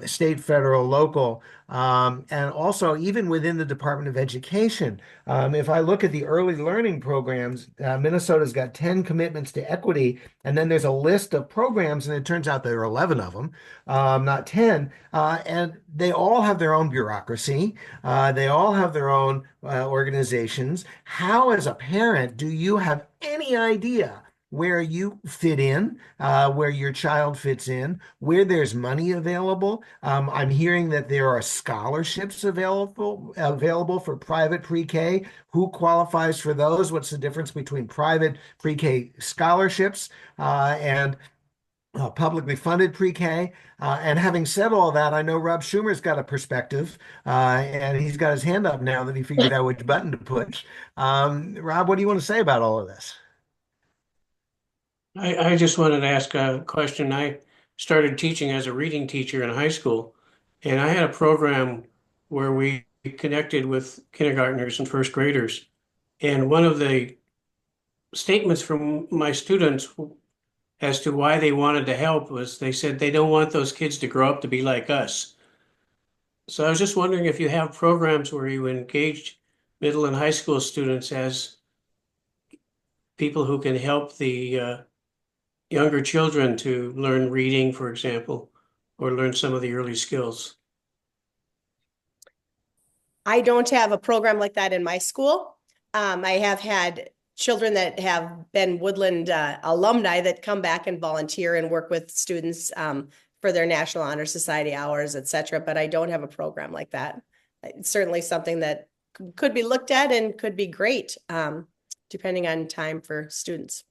state, federal, local, and also even within the Department of Education. If I look at the early learning programs, Minnesota's got 10 commitments to equity, and then there's a list of programs, and it turns out there are 11 of them, not 10. And they all have their own bureaucracy. They all have their own organizations. How, as a parent, do you have any idea where you fit in, where your child fits in, where there's money available? I'm hearing that there are scholarships available for private pre-K. Who qualifies for those? What's the difference between private pre-K scholarships and publicly funded pre-K? And having said all that, I know Rob Schumer's got a perspective, and he's got his hand up now that he figured out which button to push. Rob, what do you want to say about all of this? I just wanted to ask a question. I started teaching as a reading teacher in high school, and I had a program where we connected with kindergartners and first graders. And one of the statements from my students as to why they wanted to help was they said they don't want those kids to grow up to be like us. So I was just wondering if you have programs where you engage middle and high school students as people who can help the younger children to learn reading, for example, or learn some of the early skills. I don't have a program like that in my school. I have had children that have been Woodland alumni that come back and volunteer and work with students for their National Honor Society hours, et cetera. But I don't have a program like that. It's certainly something that could be looked at and could be great, depending on time for students.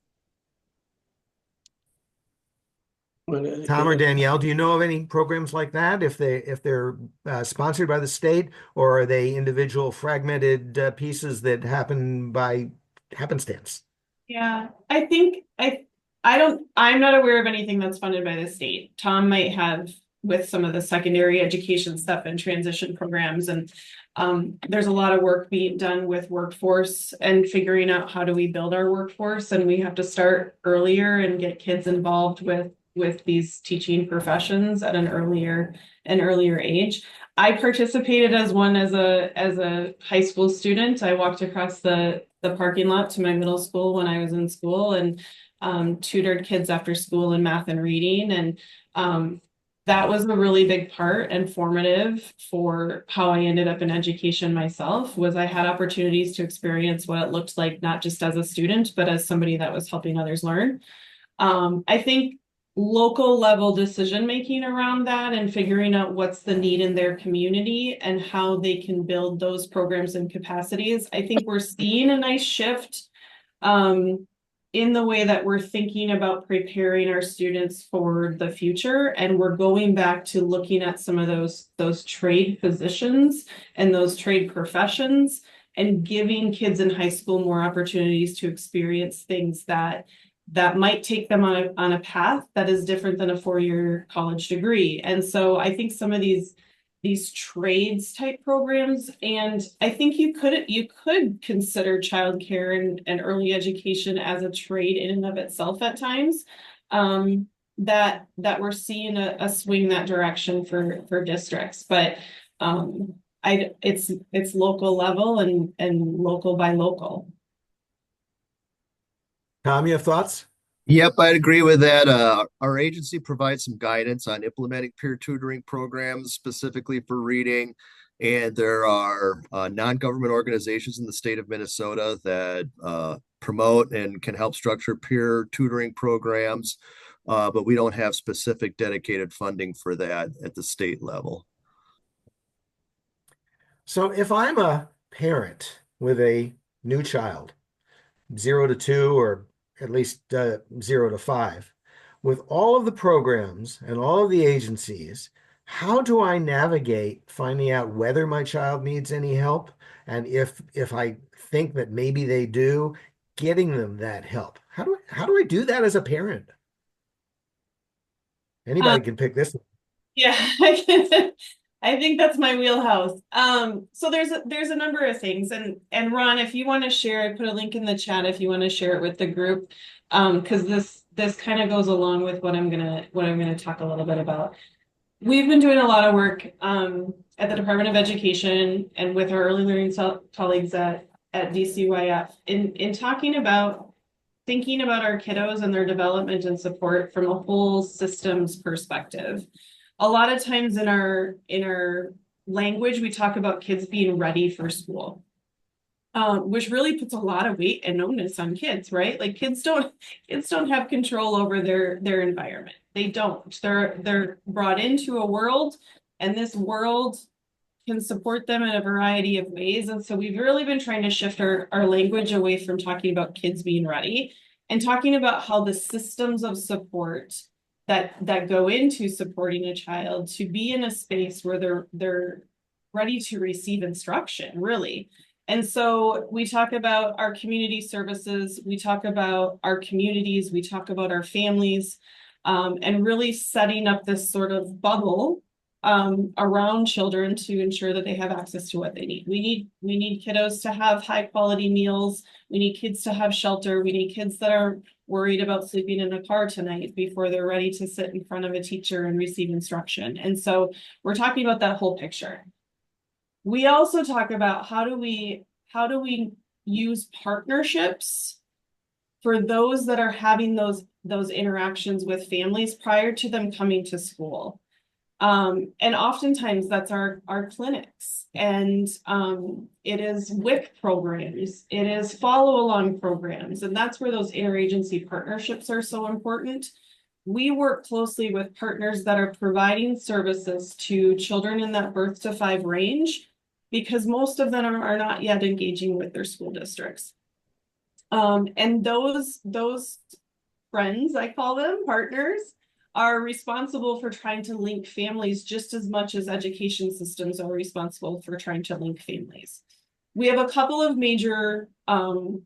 Tom or Danielle, do you know of any programs like that? If they're sponsored by the state, or are they individual fragmented pieces that happen by happenstance? Yeah, I think I'm not aware of anything that's funded by the state. Tom might have with some of the secondary education stuff and transition programs. And there's a lot of work being done with workforce and figuring out how do we build our workforce. And we have to start earlier and get kids involved with these teaching professions at an earlier age. I participated as a high school student. I walked across the parking lot to my middle school when I was in school and tutored kids after school in math and reading. And that was a really big part and formative for how I ended up in education myself. Was I had opportunities to experience what it looked like, not just as a student, but as somebody that was helping others learn. I think local level decision making around that and figuring out what's the need in their community and how they can build those programs and capacities. I think we're seeing a nice shift in the way that we're thinking about preparing our students for the future. And we're going back to looking at some of those trade positions and those trade professions and giving kids in high school more opportunities to experience things that might take them on a path that is different than a 4-year college degree. And so I think some of these trades type programs, and I think you could consider childcare and early education as a trade in and of itself at times, that we're seeing a swing that direction for districts. But it's local level and local by local. Tom, you have thoughts? Yep, I'd agree with that. Our agency provides some guidance on implementing peer tutoring programs specifically for reading. And there are non-government organizations in the state of Minnesota that promote and can help structure peer tutoring programs. But we don't have specific dedicated funding for that at the state level. So if I'm a parent with a new child, 0 to 2 or at least 0 to 5, with all of the programs and all of the agencies, how do I navigate finding out whether my child needs any help? And if I think that maybe they do, getting them that help. How do I do that as a parent? Um, Anybody can pick this one. Yeah, I think that's my wheelhouse. So there's a number of things, and Ron, if you want to share, I put a link in the chat if you want to share it with the group, because this kind of goes along with what I'm gonna talk a little bit about. We've been doing a lot of work at the Department of Education and with our early learning colleagues at DCYF in talking about thinking about our kiddos and their development and support from a whole systems perspective. A lot of times in our language, we talk about kids being ready for school, which really puts a lot of weight and onus on kids, right? Like kids don't have control over their environment. They don't. They're brought into a world, and this world can support them in a variety of ways. And so we've really been trying to shift our language away from talking about kids being ready and talking about how the systems of support that go into supporting a child to be in a space where they're ready to receive instruction, really. And so we talk about our community services, we talk about our communities, we talk about our families, and really setting up this sort of bubble around children to ensure that they have access to what they need. We need kiddos to have high quality meals. We need kids to have shelter. We need kids that are worried about sleeping in a car tonight before they're ready to sit in front of a teacher and receive instruction. And so we're talking about that whole picture. We also talk about how do we use partnerships for those that are having those interactions with families prior to them coming to school. And oftentimes that's our clinics, and it is WIC programs, it is follow along programs, and that's where those interagency partnerships are so important. We work closely with partners that are providing services to children in that birth to 5 range, because most of them are not yet engaging with their school districts. And those friends, I call them partners, are responsible for trying to link families just as much as education systems are responsible for trying to link families. We have a couple of major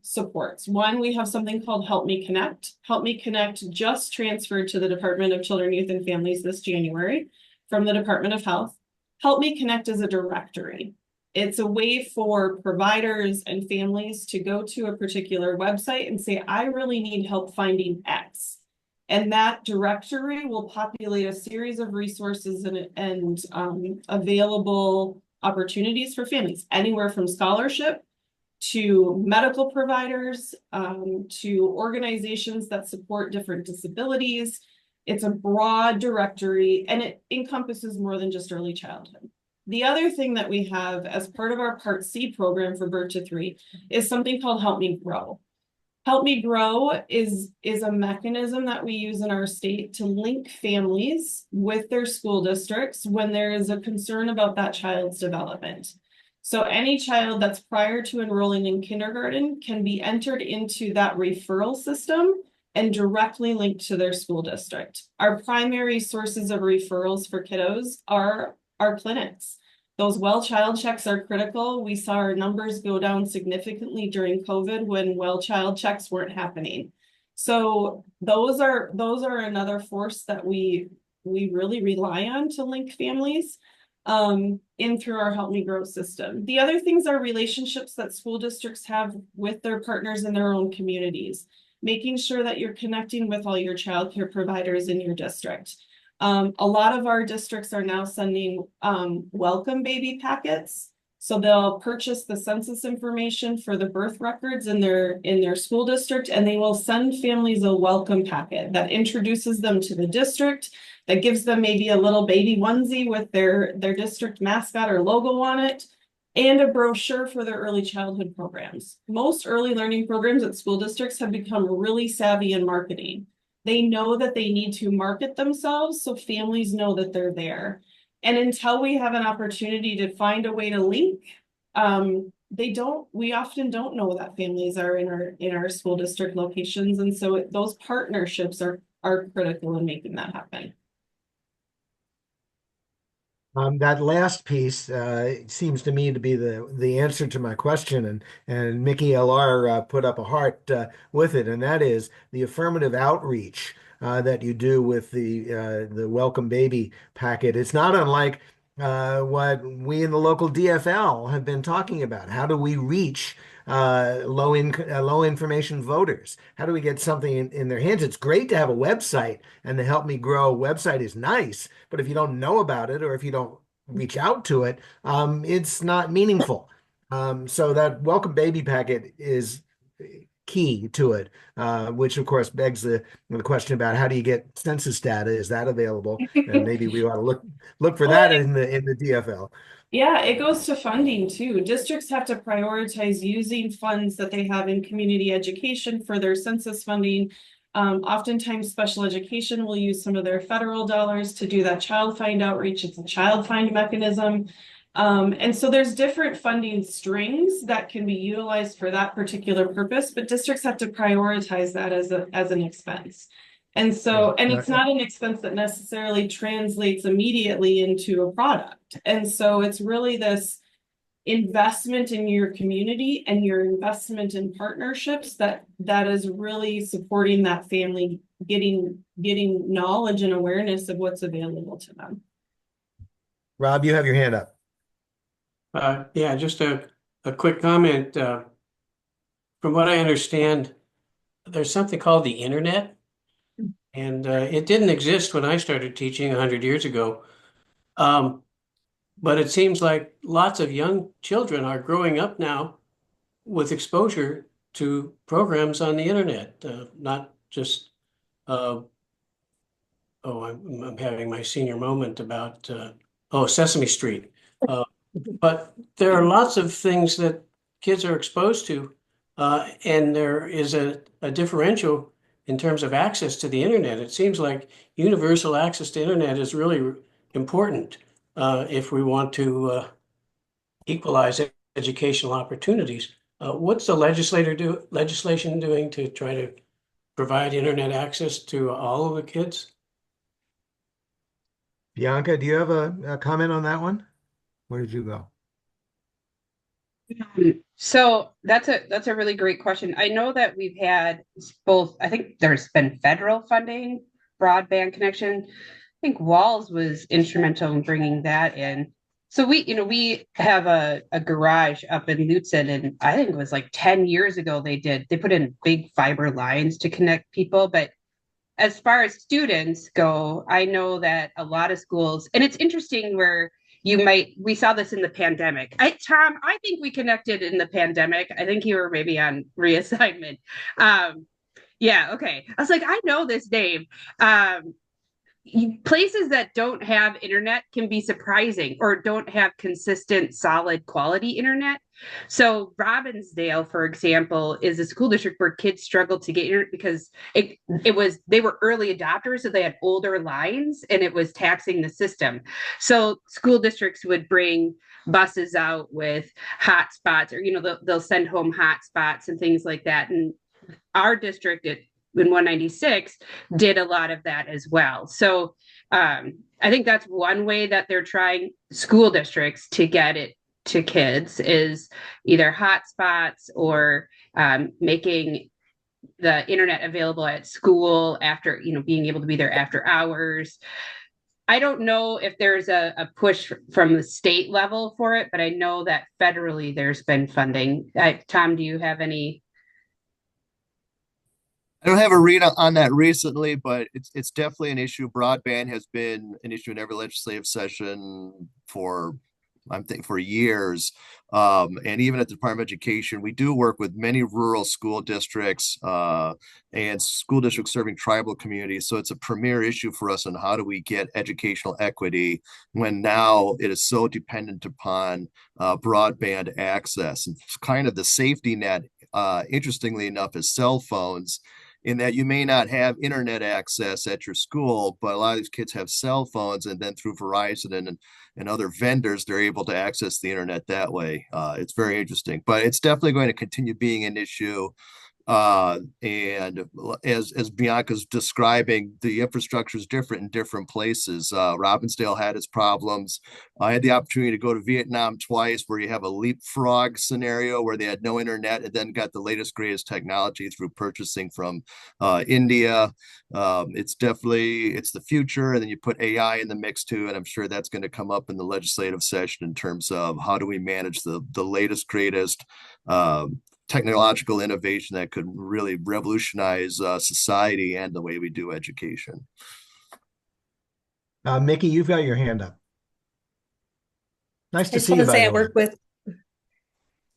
supports. One, we have something called Help Me Connect. Help Me Connect just transferred to the Department of Children, Youth, and Families this January from the Department of Health. Help Me Connect is a directory. It's a way for providers and families to go to a particular website and say, I really need help finding X. And that directory will populate a series of resources and available opportunities for families, anywhere from scholarship to medical providers, to organizations that support different disabilities. It's a broad directory, and it encompasses more than just early childhood. The other thing that we have as part of our Part C program for birth to 3 is something called Help Me Grow. Help Me Grow is a mechanism that we use in our state to link families with their school districts when there is a concern about that child's development. So any child that's prior to enrolling in kindergarten can be entered into that referral system and directly linked to their school district. Our primary sources of referrals for kiddos are our clinics. Those well child checks are critical. We saw our numbers go down significantly during COVID when well child checks weren't happening. So those are another force that we really rely on to link families in through our Help Me Grow system. The other things are relationships that school districts have with their partners in their own communities, making sure that you're connecting with all your childcare providers in your district. A lot of our districts are now sending welcome baby packets. So they'll purchase the census information for the birth records in their school district, and they will send families a welcome packet that introduces them to the district, that gives them maybe a little baby onesie with their district mascot or logo on it, and a brochure for their early childhood programs. Most early learning programs at school districts have become really savvy in marketing. They know that they need to market themselves so families know that they're there. And until we have an opportunity to find a way to link, we often don't know that families are in our school district locations. And so those partnerships are are critical in making that happen. That last piece seems to me to be the answer to my question, and Mickey LR put up a heart with it, and that is the affirmative outreach that you do with the Welcome Baby packet. It's not unlike what we in the local DFL have been talking about. How do we reach low information voters? How do we get something in their hands? It's great to have a website, and the Help Me Grow website is nice, but if you don't know about it or if you don't reach out to it, it's not meaningful. So that Welcome Baby packet is key to it, which of course begs the question about how do you get census data? Is that available? And maybe we ought to look for that in the DFL. Yeah, it goes to funding too. Districts have to prioritize using funds that they have in community education for their census funding. Oftentimes special education will use some of their federal dollars to do that child find outreach. It's a child find mechanism. And so there's different funding strings that can be utilized for that particular purpose, but districts have to prioritize that as an expense. And so, and it's not an expense that necessarily translates immediately into a product. And so it's really this investment in your community and your investment in partnerships that is really supporting that family getting knowledge and awareness of what's available to them. Rob, you have your hand up. Yeah, just a quick comment. From what I understand, there's something called the internet, and it didn't exist when I started teaching 100 years ago. But it seems like lots of young children are growing up now with exposure to programs on the internet, not just, I'm having my senior moment about, Sesame Street. But there are lots of things that kids are exposed to, and there is a differential in terms of access to the internet. It seems like universal access to internet is really important if we want to equalize educational opportunities. What's the legislation doing to try to provide internet access to all of the kids? Bianca, do you have a comment on that one? Where did you go? So that's a really great question. I know that we've had both, I think there's been federal funding, broadband connection. I think Walls was instrumental in bringing that in. So we have a garage up in Lutzen, and I think it was like 10 years ago they put in big fiber lines to connect people. But as far as students go, I know that a lot of schools, and it's interesting where we saw this in the pandemic. Tom, I think we connected in the pandemic. I think you were maybe on reassignment. Yeah, okay. I was like, I know this name. Places that don't have internet can be surprising or don't have consistent, solid quality internet. So Robbinsdale, for example, is a school district where kids struggled to get internet because they were early adopters, so they had older lines and it was taxing the system. So school districts would bring buses out with hotspots, or they'll send home hotspots and things like that. And our district in 196 did a lot of that as well. So I think that's one way that they're trying, school districts, to get it to kids, is either hotspots or making the internet available at school after, being able to be there after hours. I don't know if there's a push from the state level for it, but I know that federally there's been funding. Tom, do you have any? I don't have a read on that recently, but it's definitely an issue. Broadband has been an issue in every legislative session for years. And even at the Department of Education, we do work with many rural school districts and school districts serving tribal communities. So it's a premier issue for us on how do we get educational equity when now it is so dependent upon broadband access. And kind of the safety net, interestingly enough, is cell phones, in that you may not have internet access at your school, but a lot of these kids have cell phones, and then through Verizon and other vendors, they're able to access the internet that way. It's very interesting, but it's definitely going to continue being an issue. And as Bianca's describing, the infrastructure is different in different places. Robbinsdale had its problems. I had the opportunity to go to Vietnam twice, where you have a leapfrog scenario where they had no internet and then got the latest, greatest technology through purchasing from India. It's the future, and then you put AI in the mix too, and I'm sure that's going to come up in the legislative session in terms of how do we manage the latest, greatest technological innovation that could really revolutionize society and the way we do education. Mickey, you've got your hand up. Nice I to just see want you, to by say I the way. work with,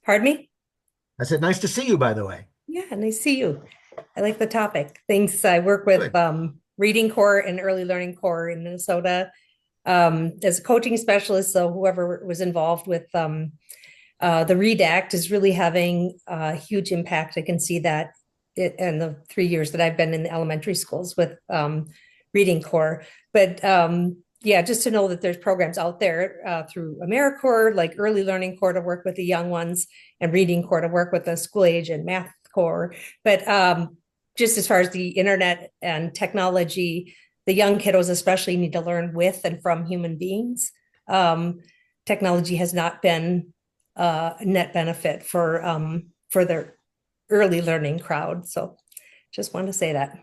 pardon me? I said, nice to see you, by the way. Yeah, nice to see you. I like the topic. Thanks. I work with Reading Corps and Early Learning Corps in Minnesota as a coaching specialist. So whoever was involved with the READ Act is really having a huge impact. I can see that in the 3 years that I've been in the elementary schools with Reading Corps. But yeah, just to know that there's programs out there through AmeriCorps, like Early Learning Corps to work with the young ones, and Reading Corps to work with the school age and math corps. But just as far as the internet and technology, the young kiddos especially need to learn with and from human beings. Technology has not been a net benefit for their early learning crowd. So just want to say that.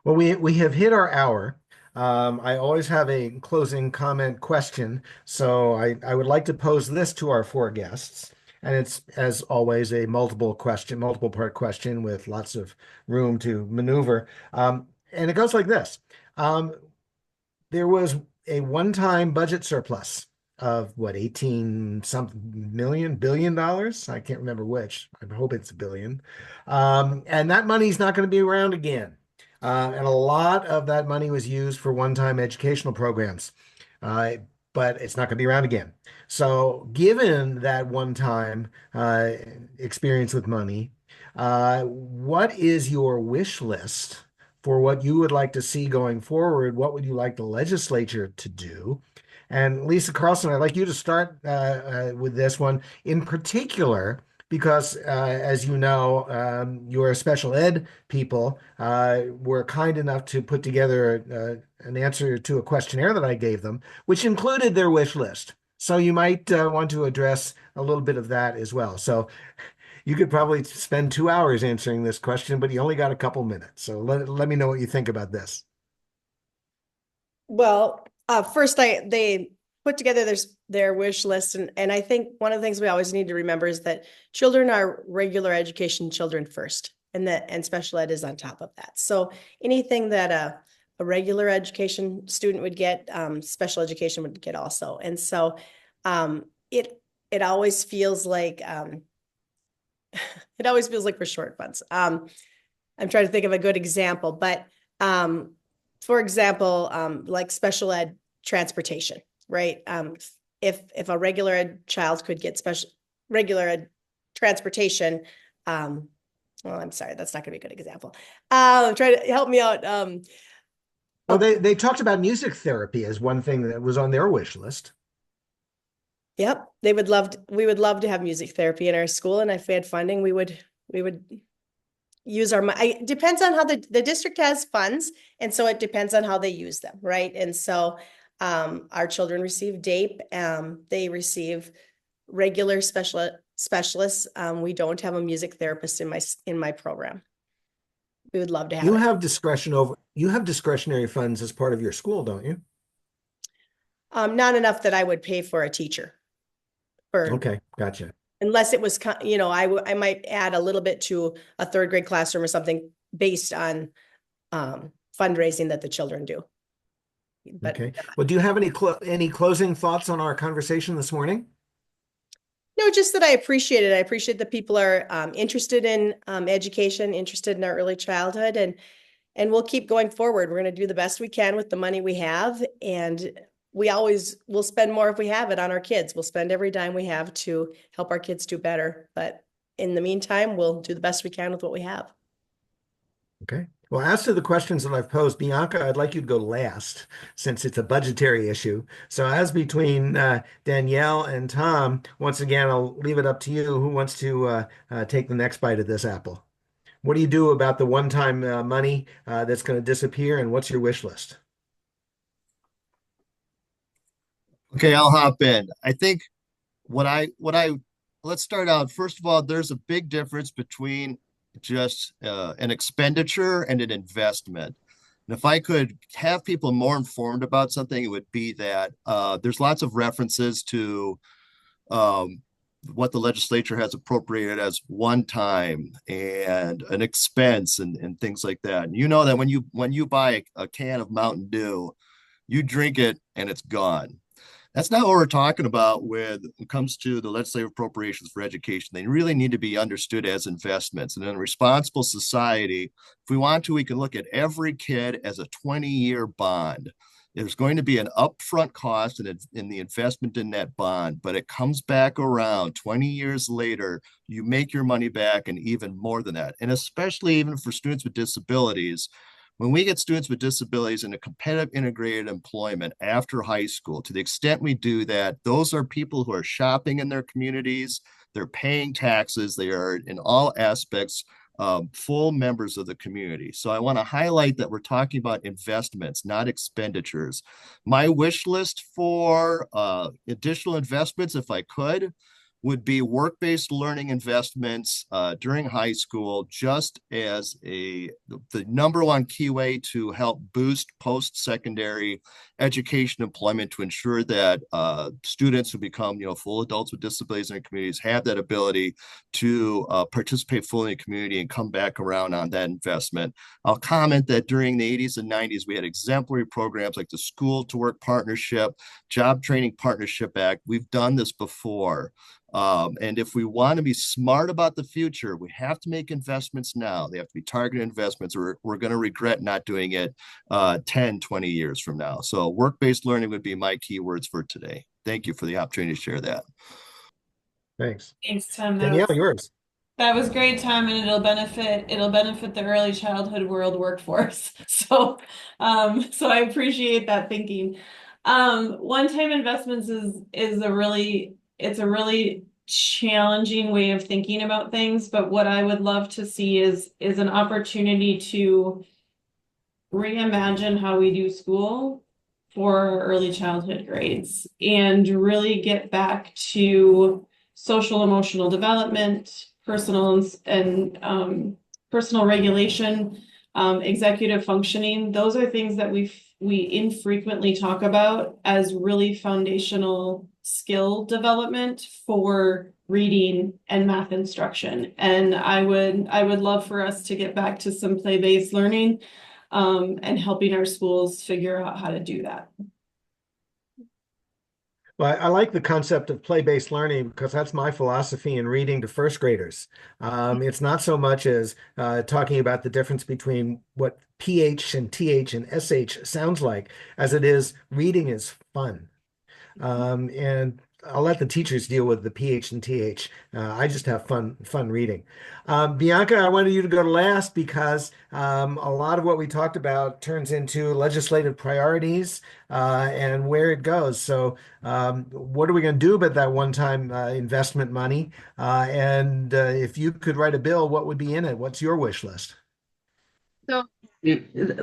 Well, we have hit our hour. I always have a closing comment question, so I would like to pose this to our four guests. And it's, as always, a multiple part question with lots of room to maneuver. And it goes like this. There was a one-time budget surplus of what, 18 something billion dollars? I can't remember which. I hope it's a billion. And that money's not going to be around again. And a lot of that money was used for one-time educational programs. But it's not going to be around again. So given that one-time experience with money, what is your wish list for what you would like to see going forward? What would you like the legislature to do? And Lisa Carlson, I'd like you to start with this one in particular, because as you know, your special ed people were kind enough to put together an answer to a questionnaire that I gave them, which included their wish list. So you might want to address a little bit of that as well. So you could probably spend 2 hours answering this question, but you only got a couple minutes. So let me know what you think about this. Well, first they put together their wish list, and I think one of the things we always need to remember is that children are regular education children first, and special ed is on top of that. So anything that a regular education student would get, special education would get also. And so it always feels like we're short funds. I'm trying to think of a good example, but for example, like special ed transportation, right? If a regular ed child could get regular ed transportation, well, I'm sorry, that's not going to be a good example. Try to help me out. Well, they talked about music therapy as one thing that was on their wish list. Yep, we would love to have music therapy in our school, and if we had funding, we would use our money. It depends on how the district has funds, and so it depends on how they use them, right? And so our children receive DAPE, they receive regular specialists. We don't have a music therapist in my program. We would love to have. You have discretionary funds as part of your school, don't you? Not enough that I would pay for a teacher. Okay, gotcha. Unless it was, I might add a little bit to a third grade classroom or something based on fundraising that the children do. But, okay. Well, do you have any closing thoughts on our conversation this morning? No, just that I appreciate it. I appreciate that people are interested in education, interested in our early childhood, and we'll keep going forward. We're going to do the best we can with the money we have, and we'll spend more if we have it on our kids. We'll spend every dime we have to help our kids do better. But in the meantime, we'll do the best we can with what we have. Okay. Well, as to the questions that I've posed, Bianca, I'd like you to go last since it's a budgetary issue. So as between Danielle and Tom, once again, I'll leave it up to you. Who wants to take the next bite of this apple? What do you do about the one-time money that's going to disappear, and what's your wish list? Okay, I'll hop in. I think let's start out. First of all, there's a big difference between just an expenditure and an investment. And if I could have people more informed about something, it would be that there's lots of references to what the legislature has appropriated as one time and an expense and things like that. And you know that when you buy a can of Mountain Dew, you drink it and it's gone. That's not what we're talking about when it comes to the legislative appropriations for education. They really need to be understood as investments. And in a responsible society, if we want to, we can look at every kid as a 20-year bond. There's going to be an upfront cost in the investment in that bond, but it comes back around 20 years later. You make your money back and even more than that. And especially even for students with disabilities, when we get students with disabilities in a competitive integrated employment after high school, to the extent we do that, those are people who are shopping in their communities, they're paying taxes, they are in all aspects full members of the community. So I want to highlight that we're talking about investments, not expenditures. My wish list for additional investments, if I could, would be work-based learning investments during high school, just as the number one key way to help boost post-secondary education employment, to ensure that students who become full adults with disabilities in their communities have that ability to participate fully in the community and come back around on that investment. I'll comment that during the 80s and 90s, we had exemplary programs like the School to Work Partnership, Job Training Partnership Act. We've done this before. And if we want to be smart about the future, we have to make investments now. They have to be targeted investments, or we're going to regret not doing it 10, 20 years from now. So work-based learning would be my keywords for today. Thank you for the opportunity to share that. Thanks. Thanks, Tom. Danielle, yours. That was great, Tom, and it'll benefit the early childhood world workforce. So I appreciate that thinking. One-time investments is a really challenging way of thinking about things, but what I would love to see is an opportunity to reimagine how we do school for our early childhood grades and really get back to social emotional development, personal and personal regulation, executive functioning. Those are things that we infrequently talk about as really foundational skill development for reading and math instruction. And I would love for us to get back to some play-based learning and helping our schools figure out how to do that. Well, I like the concept of play-based learning because that's my philosophy in reading to first graders. It's not so much as talking about the difference between what PH and TH and SH sounds like, as it is reading is fun. And I'll let the teachers deal with the PH and TH. I just have fun reading. Bianca, I wanted you to go last because a lot of what we talked about turns into legislative priorities and where it goes. So what are we going to do about that one-time investment money? And if you could write a bill, what would be in it? What's your wish list? So,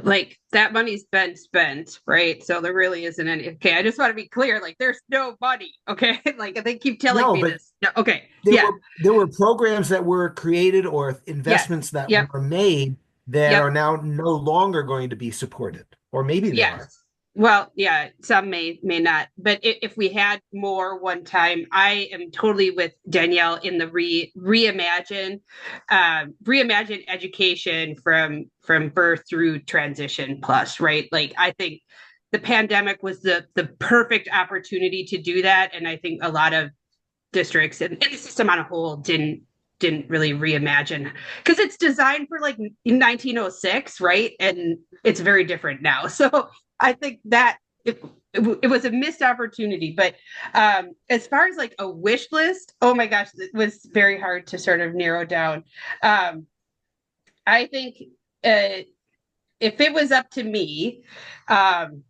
like, that money's been spent, right? So there really isn't any. Okay, I just want to be clear. Like, there's no money. Okay, like they keep telling me this. No, okay, there were programs that were created or investments that were made that are now no longer going to be supported, or maybe they are. Well, yeah, some may not, but if we had more one time, I am totally with Danielle in the reimagine education from birth through transition plus, right? Like, I think the pandemic was the perfect opportunity to do that, and I think a lot of districts and the system on a whole didn't really reimagine, because it's designed for like 1906, right? And it's very different now. So I think that it was a missed opportunity. But as far as like a wish list, oh my gosh, it was very hard to sort of narrow down. I think if it was up to me, and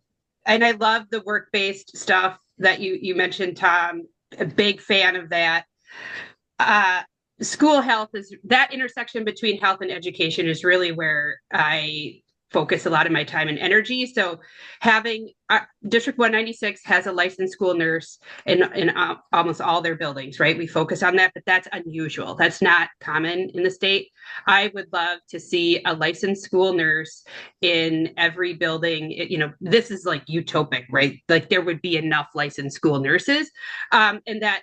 I love the work-based stuff that you mentioned, Tom, a big fan of that. School health is that intersection between health and education is really where I focus a lot of my time and energy. So having District 196 has a licensed school nurse in almost all their buildings, right? We focus on that, but that's unusual. That's not common in the state. I would love to see a licensed school nurse in every building. This is like utopic, right? Like there would be enough licensed school nurses, and that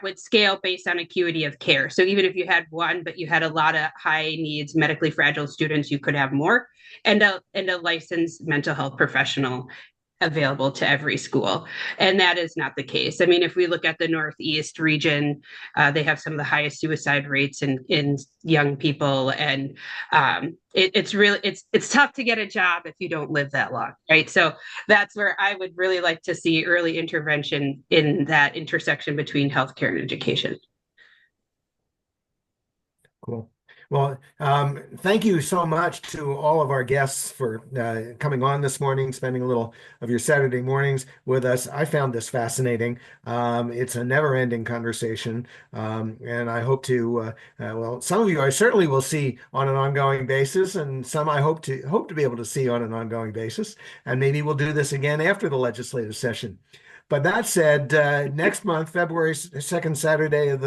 would scale based on acuity of care. So even if you had one, but you had a lot of high needs, medically fragile students, you could have more, and a licensed mental health professional available to every school. And that is not the case. I mean, if we look at the Northeast region, they have some of the highest suicide rates in young people. And it's tough to get a job if you don't live that long, right? So that's where I would really like to see early intervention in that intersection between healthcare and education. Cool. Well, thank you so much to all of our guests for coming on this morning, spending a little of your Saturday mornings with us. I found this fascinating. It's a never-ending conversation, and I hope to. Well, some of you I certainly will see on an ongoing basis, and some I hope to be able to see on an ongoing basis. And maybe we'll do this again after the legislative session. But that said, next month, February 2nd Saturday of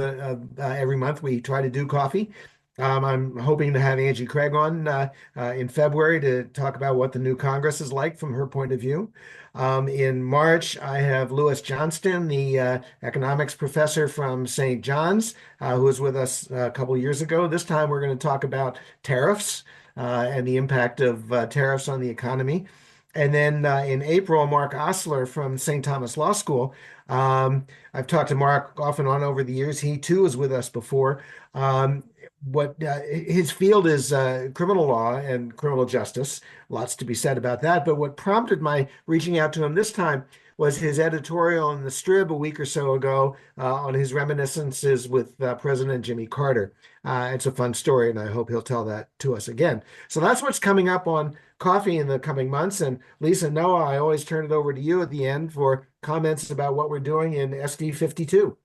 every month, we try to do coffee. I'm hoping to have Angie Craig on in February to talk about what the new Congress is like from her point of view. In March, I have Louis Johnston, the economics professor from St. John's, who was with us a couple years ago. This time, we're going to talk about tariffs and the impact of tariffs on the economy. And then in April, Mark Osler from St. Thomas Law School. I've talked to Mark off and on over the years. He too was with us before. What his field is criminal law and criminal justice. Lots to be said about that. But what prompted my reaching out to him this time was his editorial in the Strib a week or so ago on his reminiscences with President Jimmy Carter. It's a fun story, and I hope he'll tell that to us again. So that's what's coming up on Coffee in the coming months. And Lisa, Noah, I always turn it over to you at the end for comments about what we're doing in SD 52.